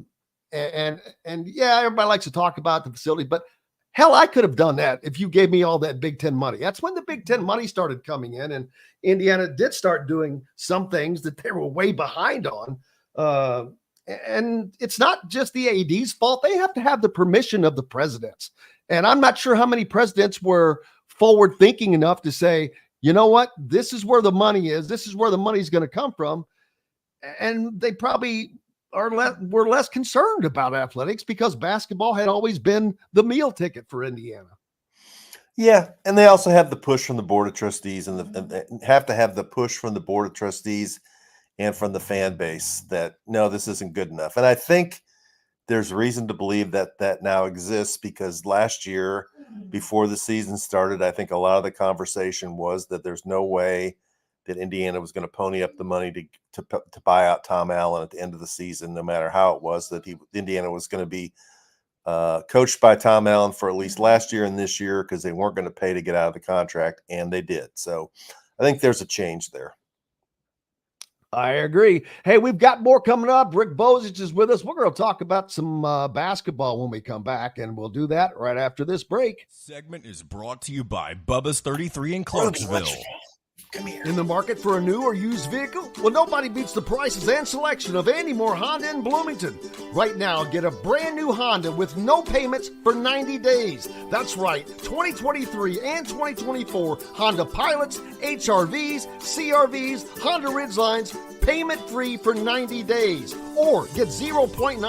yeah, everybody likes to talk about the facility, but hell, I could have done that if you gave me all that Big Ten money. That's when the Big Ten money started coming in, and Indiana did start doing some things that they were way behind on. And it's not just the AD's fault. They have to have the permission of the presidents. And I'm not sure how many presidents were forward thinking enough to say, you know what, this is where the money is. This is where the money's going to come from. And they probably were less concerned about athletics because basketball had always been the meal ticket for Indiana. Yeah, and they also have the push from the board of trustees, and have to have the push from the board of trustees and from the fan base that no, this isn't good enough. And I think there's reason to believe that now exists, because last year, before the season started, I think a lot of the conversation was that there's no way that Indiana was going to pony up the money to buy out Tom Allen at the end of the season, no matter how it was, that Indiana was going to be coached by Tom Allen for at least last year and this year, because they weren't going to pay to get out of the contract, and they did. So I think there's a change there. I agree. Hey, we've got more coming up. Rick Bozich is with us. We're going to talk about some basketball when we come back, and we'll do that right after this break. Segment is brought to you by Bubba's 33 in Clarksville. Come here. In the market for a new or used vehicle? Well, nobody beats the prices and selection of Andy Moore Honda in Bloomington. Right now, get a brand new Honda with no payments for 90 days. That's right, 2023 and 2024 Honda Pilots, HRVs, CRVs, Honda Ridgelines, payment-free for 90 days. Or get 0.9%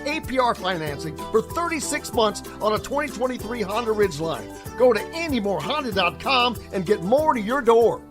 APR financing for 36 months on a 2023 Honda Ridgeline. Go to AndyMooreHonda.com and get more to your door.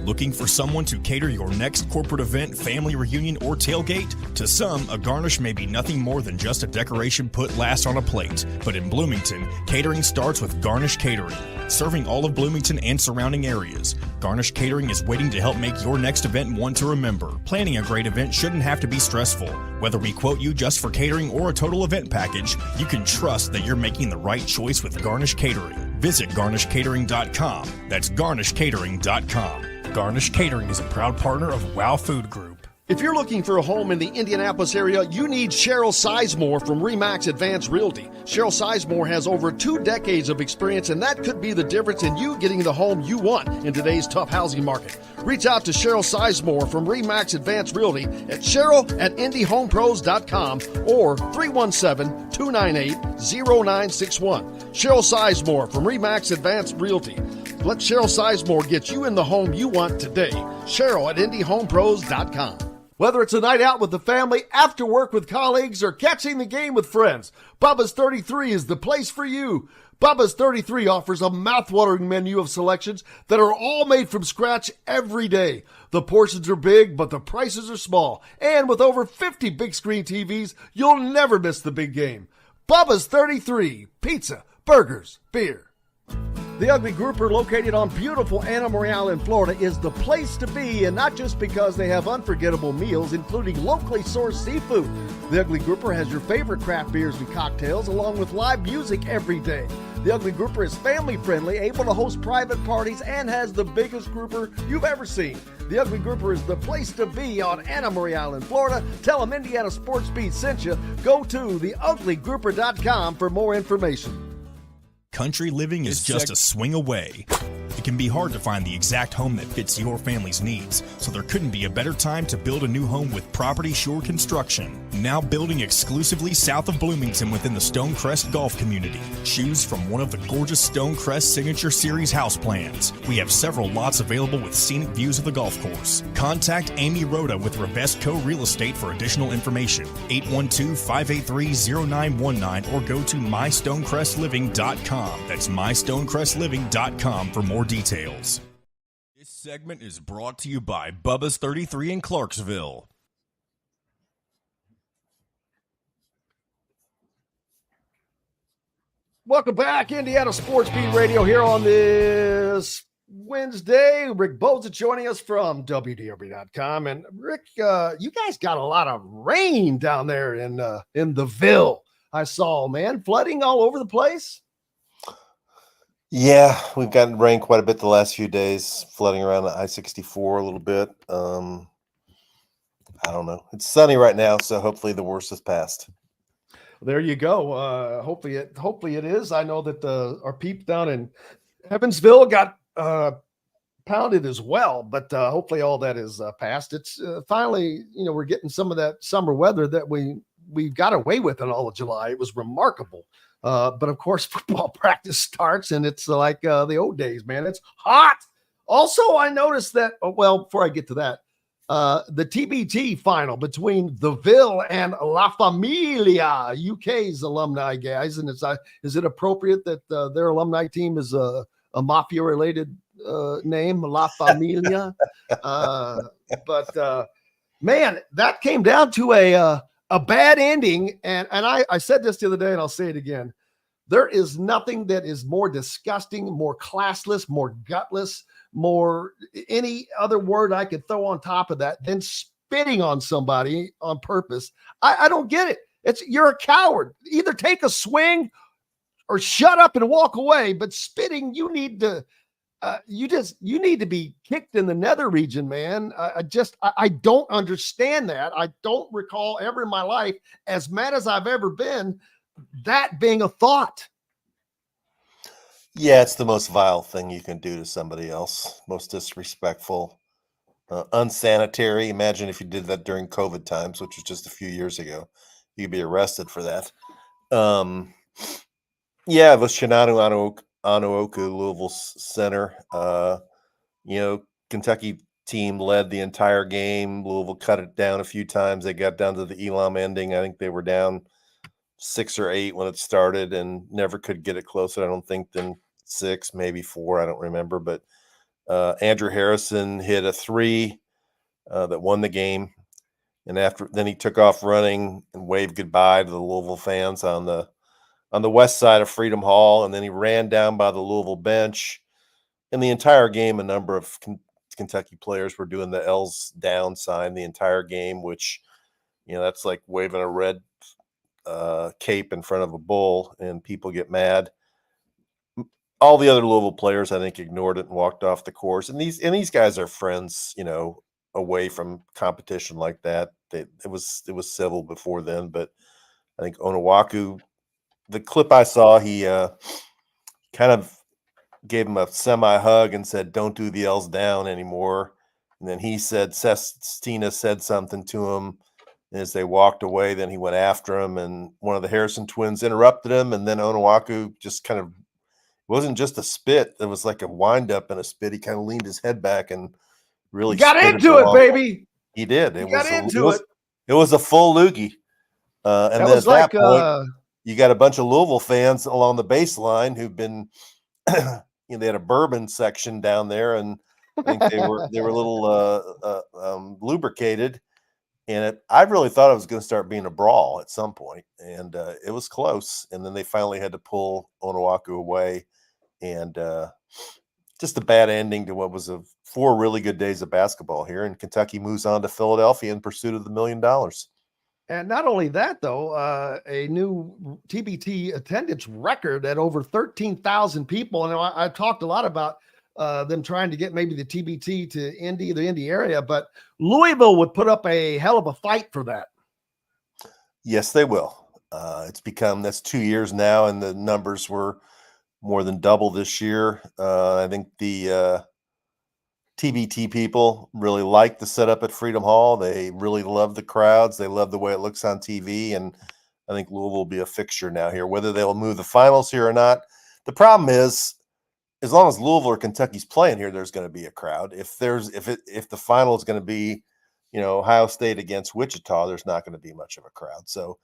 Looking for someone to cater your next corporate event, family reunion, or tailgate? To some, a garnish may be nothing more than just a decoration put last on a plate. But in Bloomington, catering starts with Garnish Catering. Serving all of Bloomington and surrounding areas, Garnish Catering is waiting to help make your next event one to remember. Planning a great event shouldn't have to be stressful. Whether we quote you just for catering or a total event package, you can trust that you're making the right choice with Garnish Catering. Visit garnishcatering.com. That's garnishcatering.com. Garnish Catering is a proud partner of WOW Food Group. If you're looking for a home in the Indianapolis area, you need Cheryl Sizemore from RE/MAX Advanced Realty. Cheryl Sizemore has over 2 decades of experience, and that could be the difference in you getting the home you want in today's tough housing market. Reach out to Cheryl Sizemore from RE/MAX Advanced Realty at cheryl@indyhomepros.com or 317-298-0961. Cheryl Sizemore from RE/MAX Advanced Realty. Let Cheryl Sizemore get you in the home you want today. Cheryl@indyhomepros.com. Whether it's a night out with the family, after work with colleagues, or catching the game with friends, Bubba's 33 is the place for you. Bubba's 33 offers a mouthwatering menu of selections that are all made from scratch every day. The portions are big, but the prices are small. And with over 50 big screen TVs, you'll never miss the big game. Bubba's 33, pizza, burgers, beer. The Ugly Grouper, located on beautiful Anna Marie Island, Florida, is the place to be, and not just because they have unforgettable meals, including locally sourced seafood. The Ugly Grouper has your favorite craft beers and cocktails, along with live music every day. The Ugly Grouper is family-friendly, able to host private parties, and has the biggest grouper you've ever seen. The Ugly Grouper is the place to be on Anna Marie Island, Florida. Tell them Indiana Sports Beat sent you. Go to theuglygrouper.com for more information. Country living is just a swing away. It can be hard to find the exact home that fits your family's needs, so there couldn't be a better time to build a new home with Property Shore Construction. Now building exclusively south of Bloomington within the Stonecrest Golf Community. Choose from one of the gorgeous Stonecrest Signature Series house plans. We have several lots available with scenic views of the golf course. Contact Amy Rhoda with Revesco Real Estate for additional information. 812-583-0919 or go to mystonecrestliving.com. That's mystonecrestliving.com for more details. This segment is brought to you by Bubba's 33 in Clarksville. Welcome back, Indiana Sports Beat Radio, here on this Wednesday. Rick Bozich joining us from WDRB.com. And Rick, you guys got a lot of rain down there in the Ville. I saw, man, flooding all over the place. Yeah, we've gotten rain quite a bit the last few days, flooding around the I-64 a little bit. I don't know. It's sunny right now, so hopefully the worst is past. There you go. Hopefully it is. I know that our peeps down in Evansville got pounded as well, but hopefully all that is past. It's finally, we're getting some of that summer weather that we got away with in all of July. It was remarkable. But of course, football practice starts, and it's like the old days, man. It's hot. Also, I noticed that, before I get to that, the TBT final between the Ville and La Familia, UK's alumni guys. And is it appropriate that their alumni team is a mafia-related name, La Familia? But man, that came down to a bad ending. And I said this the other day, and I'll say it again. There is nothing that is more disgusting, more classless, more gutless, more any other word I could throw on top of that than spitting on somebody on purpose. I don't get it. You're a coward. Either take a swing or shut up and walk away. But spitting, you need to be kicked in the nether region, man. I don't understand that. I don't recall ever in my life, as mad as I've ever been, that being a thought. Yeah, it's the most vile thing you can do to somebody else. Most disrespectful, unsanitary. Imagine if you did that during COVID times, which was just a few years ago. You'd be arrested for that. Um, yeah, it was Shinano Anuoku, Louisville center. Kentucky team led the entire game. Louisville cut it down a few times. They got down to the Elam ending. I think they were down 6 or 8 when it started and never could get it closer, I don't think, than 6, maybe 4. I don't remember. But Andrew Harrison hit a 3 that won the game. And then he took off running and waved goodbye to the Louisville fans on the west side of Freedom Hall. And then he ran down by the Louisville bench. In the entire game, a number of Kentucky players were doing the L's down sign the entire game, which, that's like waving a red cape in front of a bull and people get mad. All the other Louisville players, I think, ignored it and walked off the course. And these guys are friends, away from competition like that. It was civil before then, but I think Onuaku, the clip I saw, he kind of gave him a semi hug and said, "Don't do the L's down anymore." And then he said, Stina said something to him. And as they walked away, then he went after him, and one of the Harrison twins interrupted him. And then Onuaku just kind of, it wasn't just a spit. It was like a wind up and a spit. He kind of leaned his head back and really got into it, baby. He did. It was a full loogie. And then at that point, you got a bunch of Louisville fans along the baseline who've been, they had a bourbon section down there, and I think they were a little lubricated. And I really thought it was going to start being a brawl at some point, and it was close. And then they finally had to pull Onuaku away, and just a bad ending to what was 4 really good days of basketball here. And Kentucky moves on to Philadelphia in pursuit of the $1 million. And not only that, though, a new TBT attendance record at over 13,000 people. And I talked a lot about them trying to get maybe the TBT to the Indy area, but Louisville would put up a hell of a fight for that. Yes, they will. That's 2 years now, and the numbers were more than double this year. I think the TBT people really like the setup at Freedom Hall. They really love the crowds. They love the way it looks on TV, and I think Louisville will be a fixture now here. Whether they'll move the finals here or not, the problem is, as long as Louisville or Kentucky's playing here, there's going to be a crowd. If the final is going to be, Ohio State against Wichita, there's not going to be much of a crowd. So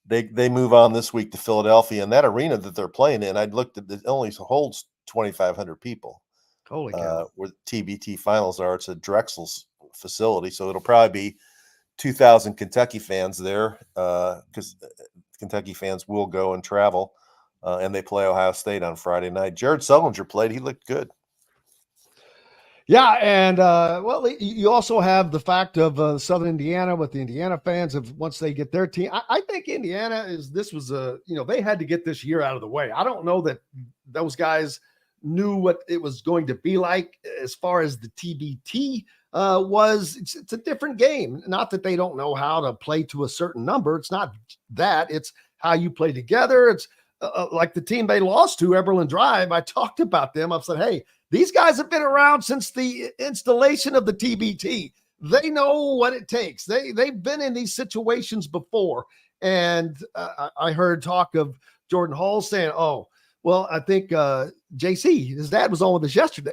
they move on this week to Philadelphia, and that arena that they're playing in, I looked at, it only holds 2,500 people. Holy cow. Where the TBT finals are. It's at Drexel's facility, so it'll probably be 2,000 Kentucky fans there, because Kentucky fans will go and travel. And they play Ohio State on Friday night. Jared Sullinger played. He looked good. Yeah, and you also have the fact of Southern Indiana with the Indiana fans of once they get their team. I think Indiana they had to get this year out of the way. I don't know that those guys knew what it was going to be like as far as the TBT was. It's a different game. Not that they don't know how to play to a certain number. It's not that. It's how you play together. It's like the team they lost to, Eberlin Drive. I talked about them. I said, hey, these guys have been around since the installation of the TBT. They know what it takes. They've been in these situations before. And I heard talk of Jordan Hall saying, oh, well, I think JC, his dad was on with us yesterday.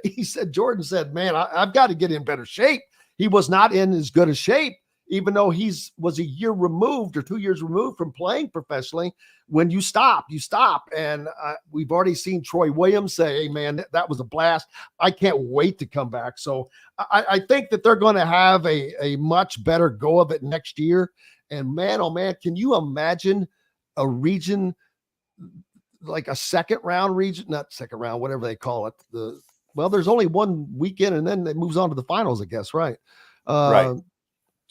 Jordan said, man, I've got to get in better shape. He was not in as good a shape, even though was a year removed or 2 years removed from playing professionally. When you stop, you stop. And we've already seen Troy Williams say, hey, man, that was a blast. I can't wait to come back. So I think that they're going to have a much better go of it next year. And man, oh man, can you imagine a region, like a second round region, not second round, whatever they call it. There's only one weekend and then it moves on to the finals, I guess. Right. Right.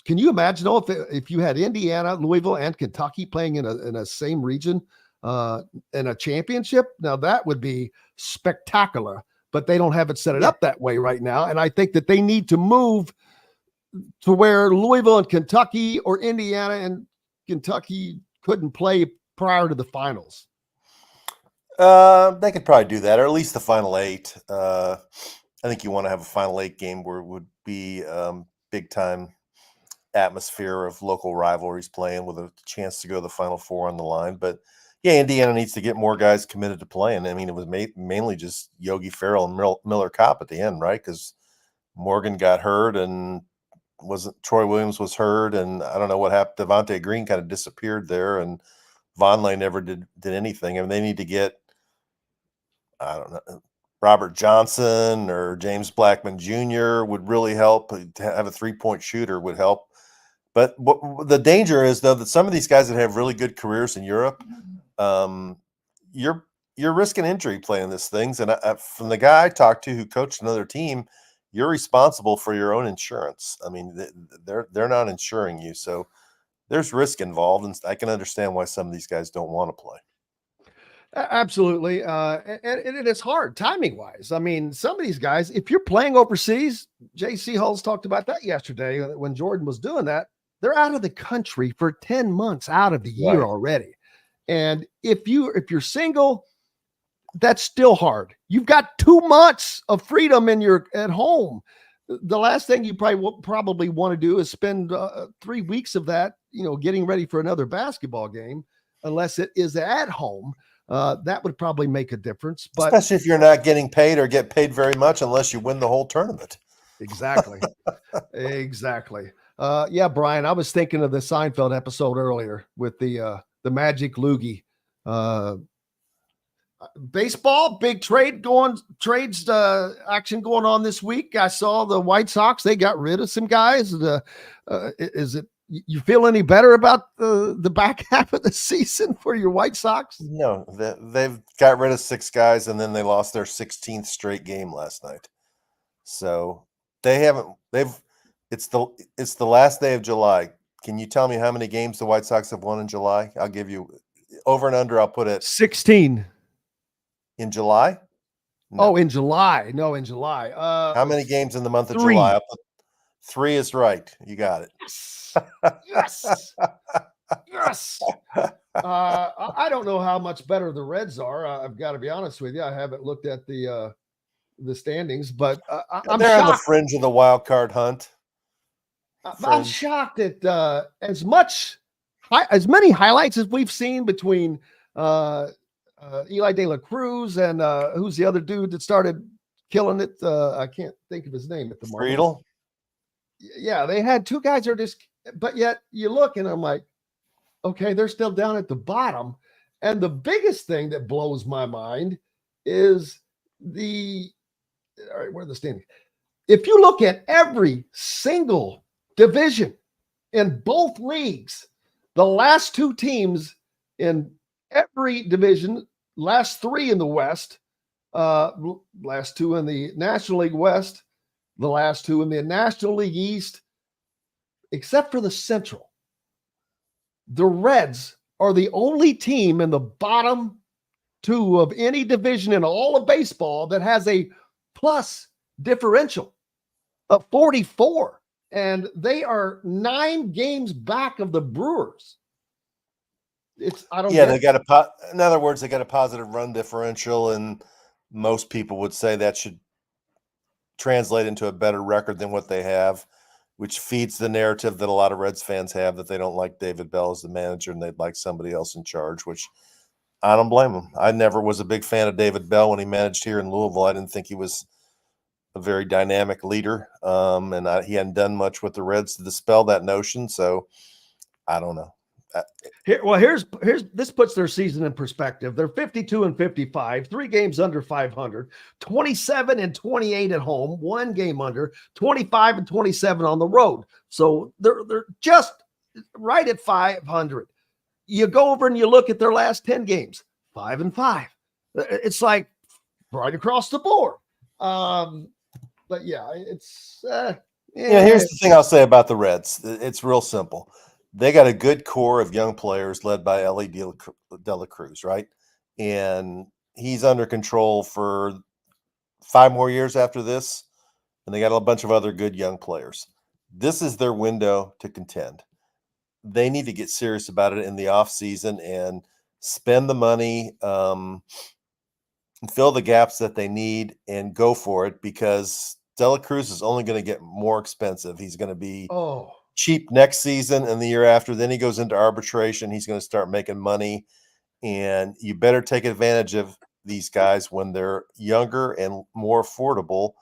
Can you imagine if you had Indiana, Louisville, and Kentucky playing in a same region in a championship? Now that would be spectacular, but they don't have it set up that way right now. And I think that they need to move to where Louisville and Kentucky or Indiana and Kentucky couldn't play prior to the finals. They could probably do that, or at least the final 8. I think you want to have a final 8 game where it would be big time atmosphere of local rivalries playing with a chance to go to the final 4 on the line. But yeah, Indiana needs to get more guys committed to playing. I mean, it was mainly just Yogi Ferrell and Miller Kopp at the end, right? Because Morgan got hurt and Troy Williams was hurt, and I don't know what happened. Devontae Green kind of disappeared there, and Vonleh never did anything. I mean, they need to get, I don't know, Robert Johnson or James Blackman Jr. would really help. To have a 3-point shooter would help. But the danger is, though, that some of these guys that have really good careers in Europe, you're risking injury playing these things. And from the guy I talked to who coached another team, you're responsible for your own insurance. I mean, they're not insuring you, so there's risk involved, and I can understand why some of these guys don't want to play. Absolutely. And it is hard timing wise. I mean, some of these guys, if you're playing overseas, J.C. Hulls talked about that yesterday when Jordan was doing that. They're out of the country for 10 months out of the year already. And if you're single, that's still hard. You've got 2 months of freedom at home. The last thing you probably want to do is spend 3 weeks of that, getting ready for another basketball game, unless it is at home. That would probably make a difference. But especially if you're not getting paid or get paid very much unless you win the whole tournament. Exactly. Exactly. Yeah, Brian, I was thinking of the Seinfeld episode earlier with the Magic Loogie. Baseball, big trades action going on this week. I saw the White Sox, they got rid of some guys. You feel any better about the back half of the season for your White Sox? No, they've got rid of 6 guys, and then they lost their 16th straight game last night. So it's the last day of July. Can you tell me how many games the White Sox have won in July? I'll give you over and under. I'll put it 16 in July. No. Oh, in July. No, in July. How many games in the month of 3. July? I'll put 3 is right. You got it. Yes. Yes. I don't know how much better the Reds are. I've got to be honest with you. I haven't looked at the standings, but I'm they're shocked. on the fringe of the wild card hunt. I'm shocked at as many highlights as we've seen between Eli De La Cruz and who's the other dude that started killing it? I can't think of his name at the moment. Friedel? Yeah, they had 2 guys that are just, but yet you look and I'm like, okay, they're still down at the bottom. And the biggest thing that blows my mind is all right, where are the standings? If you look at every single division in both leagues, the last 2 teams in every division, last 3 in the West, last 2 in the National League West, the last 2 in the National League East, except for the Central. The Reds are the only team in the bottom 2 of any division in all of baseball that has a plus differential of 44. And they are 9 games back of the Brewers. In other words, they got a positive run differential, and most people would say that should translate into a better record than what they have, which feeds the narrative that a lot of Reds fans have that they don't like David Bell as the manager and they'd like somebody else in charge, which I don't blame them. I never was a big fan of David Bell when he managed here in Louisville. I didn't think he was a very dynamic leader, and he hadn't done much with the Reds to dispel that notion. So I don't know. Here's this puts their season in perspective. They're 52-55, 3 games under 500, 27-28 at home, 1 game under, 25-27 on the road. So they're just right at 500. You go over and you look at their last 10 games, 5-5. It's like right across the board. But yeah, it's here's the thing I'll say about the Reds. It's real simple. They got a good core of young players led by Ellie De La Cruz, right? And he's under control for 5 more years after this, and they got a bunch of other good young players. This is their window to contend. They need to get serious about it in the offseason and spend the money, and fill the gaps that they need and go for it, because Dela Cruz is only going to get more expensive. He's going to be cheap next season and the year after. Then he goes into arbitration. He's going to start making money, and you better take advantage of these guys when they're younger and more affordable,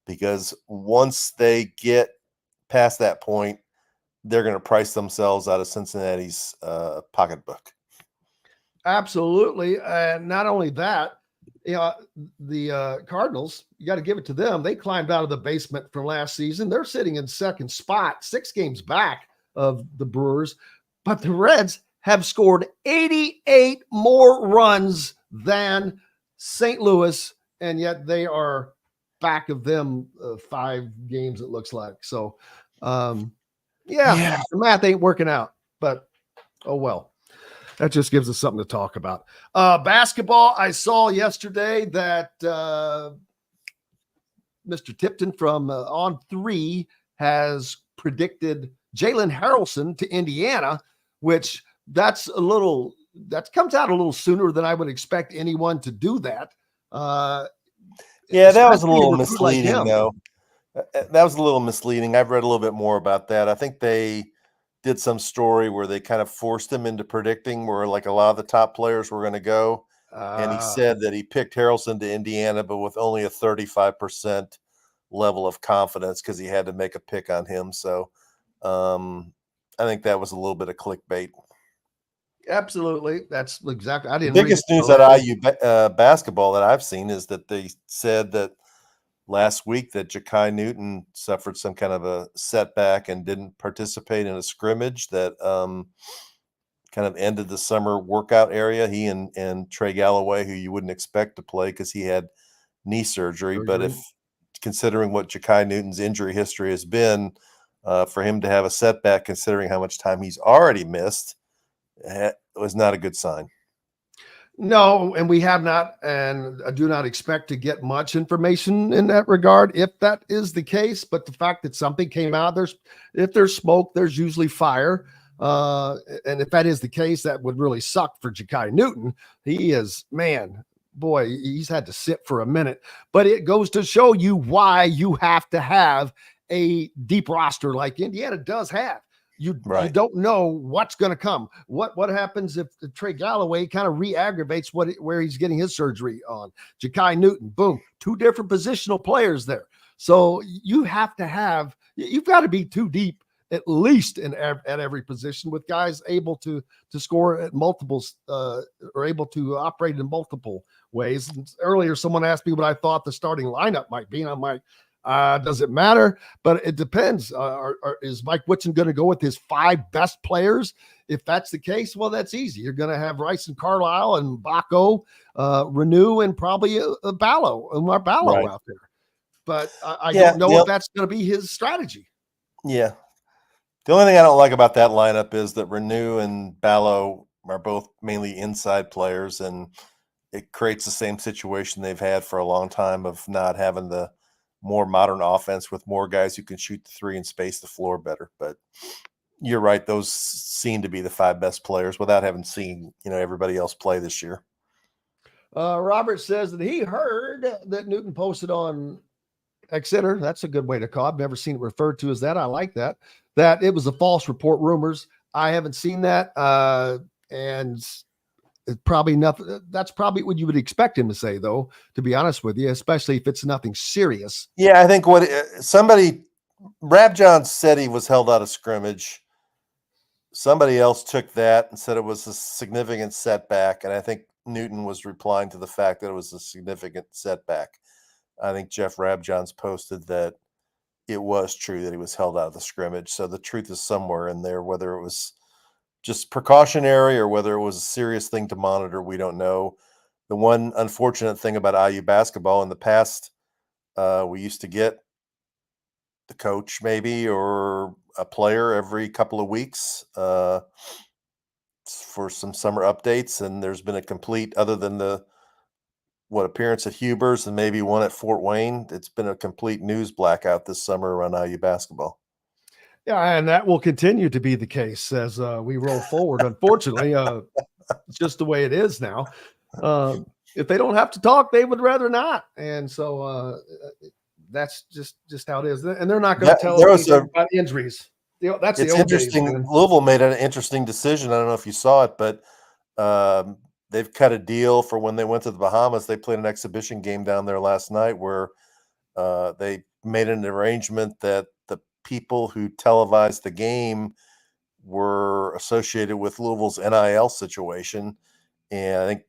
because once they get past that point, they're going to price themselves out of Cincinnati's pocketbook. Absolutely. And not only that, the Cardinals, you got to give it to them. They climbed out of the basement from last season. They're sitting in second spot, 6 games back of the Brewers. But the Reds have scored 88 more runs than St. Louis, and yet they are back of them 5 games, it looks like. So, the math ain't working out, but oh well. That just gives us something to talk about. Basketball, I saw yesterday that Mr. Tipton from On 3 has predicted Jalen Harrelson to Indiana, which that comes out a little sooner than I would expect anyone to do that. That was a little misleading, though. That was a little misleading. I've read a little bit more about that. I think they did some story where they kind of forced him into predicting where like a lot of the top players were going to go. And he said that he picked Harrelson to Indiana, but with only a 35% level of confidence because he had to make a pick on him. So I think that was a little bit of clickbait. Absolutely. That's exactly. The biggest news at IU basketball that I've seen is that they said that last week that Ja'Kai Newton suffered some kind of a setback and didn't participate in a scrimmage that kind of ended the summer workout area. He and Trey Galloway, who you wouldn't expect to play because he had knee surgery. But if considering what Ja'Kai Newton's injury history has been, for him to have a setback, considering how much time he's already missed, it was not a good sign. No, and we have not, and I do not expect to get much information in that regard if that is the case. But the fact that something came out, if there's smoke, there's usually fire. And if that is the case, that would really suck for Ja'Kai Newton. He is, he's had to sit for a minute. But it goes to show you why you have to have a deep roster like Indiana does have. You don't know what's going to come. What happens if Trey Galloway kind of re-aggravates where he's getting his surgery on? Ja'Kai Newton, boom, 2 different positional players there. So you've got to be 2 deep at least at every position, with guys able to score at multiples or able to operate in multiple ways. And earlier, someone asked me what I thought the starting lineup might be, and I'm like, does it matter? But it depends. Is Mike Whitson going to go with his 5 best players? If that's the case, well, that's easy. You're going to have Rice and Carlisle and Baco, Renew, and probably Omar Ballo out there. But I don't know if that's going to be his strategy. Yeah. The only thing I don't like about that lineup is that Renew and Ballo are both mainly inside players, and it creates the same situation they've had for a long time of not having the more modern offense with more guys who can shoot the 3 and space the floor better. But you're right. Those seem to be the 5 best players without having seen, everybody else play this year. Robert says that he heard that Newton posted on Exeter. That's a good way to call it. I've never seen it referred to as that. I like that it was a false report, rumors. I haven't seen that. And it's probably nothing. That's probably what you would expect him to say, though, to be honest with you, especially if it's nothing serious. Yeah, I think Rab John said he was held out of scrimmage. Somebody else took that and said it was a significant setback. And I think Newton was replying to the fact that it was a significant setback. I think Jeff Rabjohns posted that it was true that he was held out of the scrimmage. So the truth is somewhere in there, whether it was just precautionary or whether it was a serious thing to monitor, we don't know. The one unfortunate thing about IU basketball in the past, we used to get the coach maybe or a player every couple of weeks for some summer updates. And there's been a complete, other than the appearance at Huber's and maybe one at Fort Wayne, it's been a complete news blackout this summer around IU basketball. Yeah, and that will continue to be the case as we roll forward. Unfortunately, it's just the way it is now. if they don't have to talk, they would rather not. And so that's just how it is. And they're not going to tell us about injuries. That's it's the old interesting. days, Louisville made an interesting decision. I don't know if you saw it, but they've cut a deal for when they went to the Bahamas. They played an exhibition game down there last night where they made an arrangement that the people who televised the game were associated with Louisville's NIL situation. And I think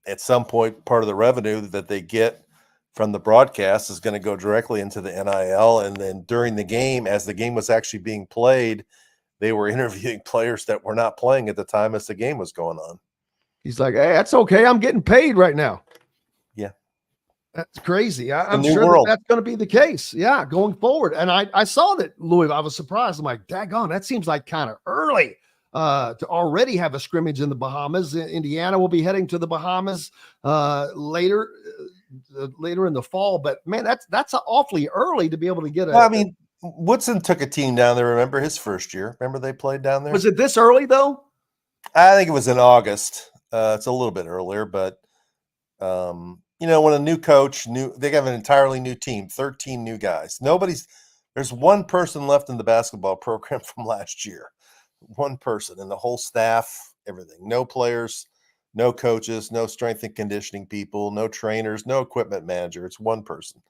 at some point, part of the revenue that they get from the broadcast is going to go directly into the NIL. And then during the game, as the game was actually being played, they were interviewing players that were not playing at the time as the game was going on. He's like, hey, that's okay. I'm getting paid right now. Yeah. That's crazy. I'm sure that's going to be the case. Yeah, going forward. And I saw that Louisville. I was surprised. I'm like, daggone, that seems like kind of early to already have a scrimmage in the Bahamas. Indiana will be heading to the Bahamas later in the fall. But man, that's awfully early to be able to get I mean, Woodson took a team down there. Remember his first year? Remember they played down there? Was it this early though? I think it was in August. It's a little bit earlier, but when a new coach, they have an entirely new team, 13 new guys. There's one person left in the basketball program from last year. One person, and the whole staff, everything. No players, no coaches, no strength and conditioning people, no trainers, no equipment manager. It's one person.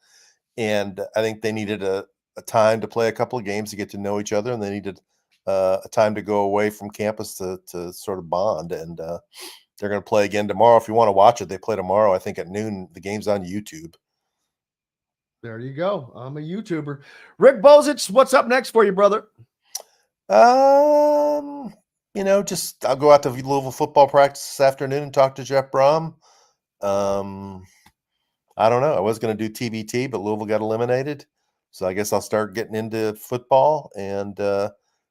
And I think they needed a time to play a couple of games to get to know each other, and they needed a time to go away from campus to sort of bond. And they're going to play again tomorrow. If you want to watch it, they play tomorrow, I think at noon. The game's on YouTube. There you go. I'm a YouTuber. Rick Bozich, what's up next for you, brother? I'll go out to Louisville football practice this afternoon and talk to Jeff Brom. I don't know. I was going to do TBT, but Louisville got eliminated. So I guess I'll start getting into football and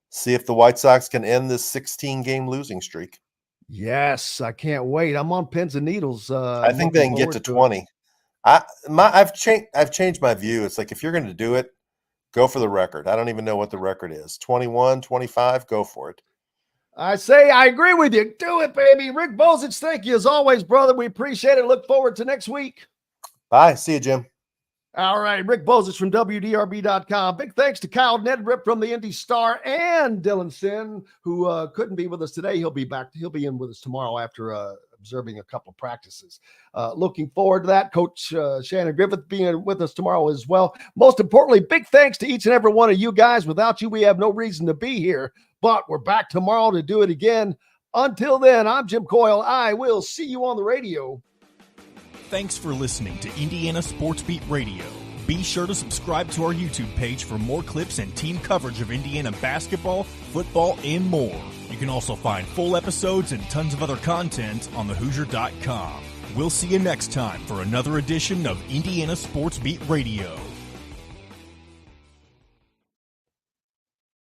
see if the White Sox can end this 16-game losing streak. Yes, I can't wait. I'm on pins and needles. I think they can get to 20. I've changed my view. It's like, if you're going to do it, go for the record. I don't even know what the record is. 21, 25, go for it. I say I agree with you. Do it, baby. Rick Bozich, thank you as always, brother. We appreciate it. Look forward to next week. Bye. See you, Jim. All right, Rick Bozich from WDRB.com. Big thanks to Kyle Neddenriep from the Indy Star and Dylan Sinn, who couldn't be with us today. He'll be back. He'll be in with us tomorrow after observing a couple of practices. Looking forward to that. Coach Shannon Griffith being with us tomorrow as well. Most importantly, big thanks to each and every one of you guys. Without you, we have no reason to be here, but we're back tomorrow to do it again. Until then, I'm Jim Coyle. I will see you on the radio. Thanks for listening to Indiana Sports Beat Radio. Be sure to subscribe to our YouTube page for more clips and team coverage of Indiana basketball, football, and more. You can also find full episodes and tons of other content on thehoosier.com. We'll see you next time for another edition of Indiana Sports Beat Radio.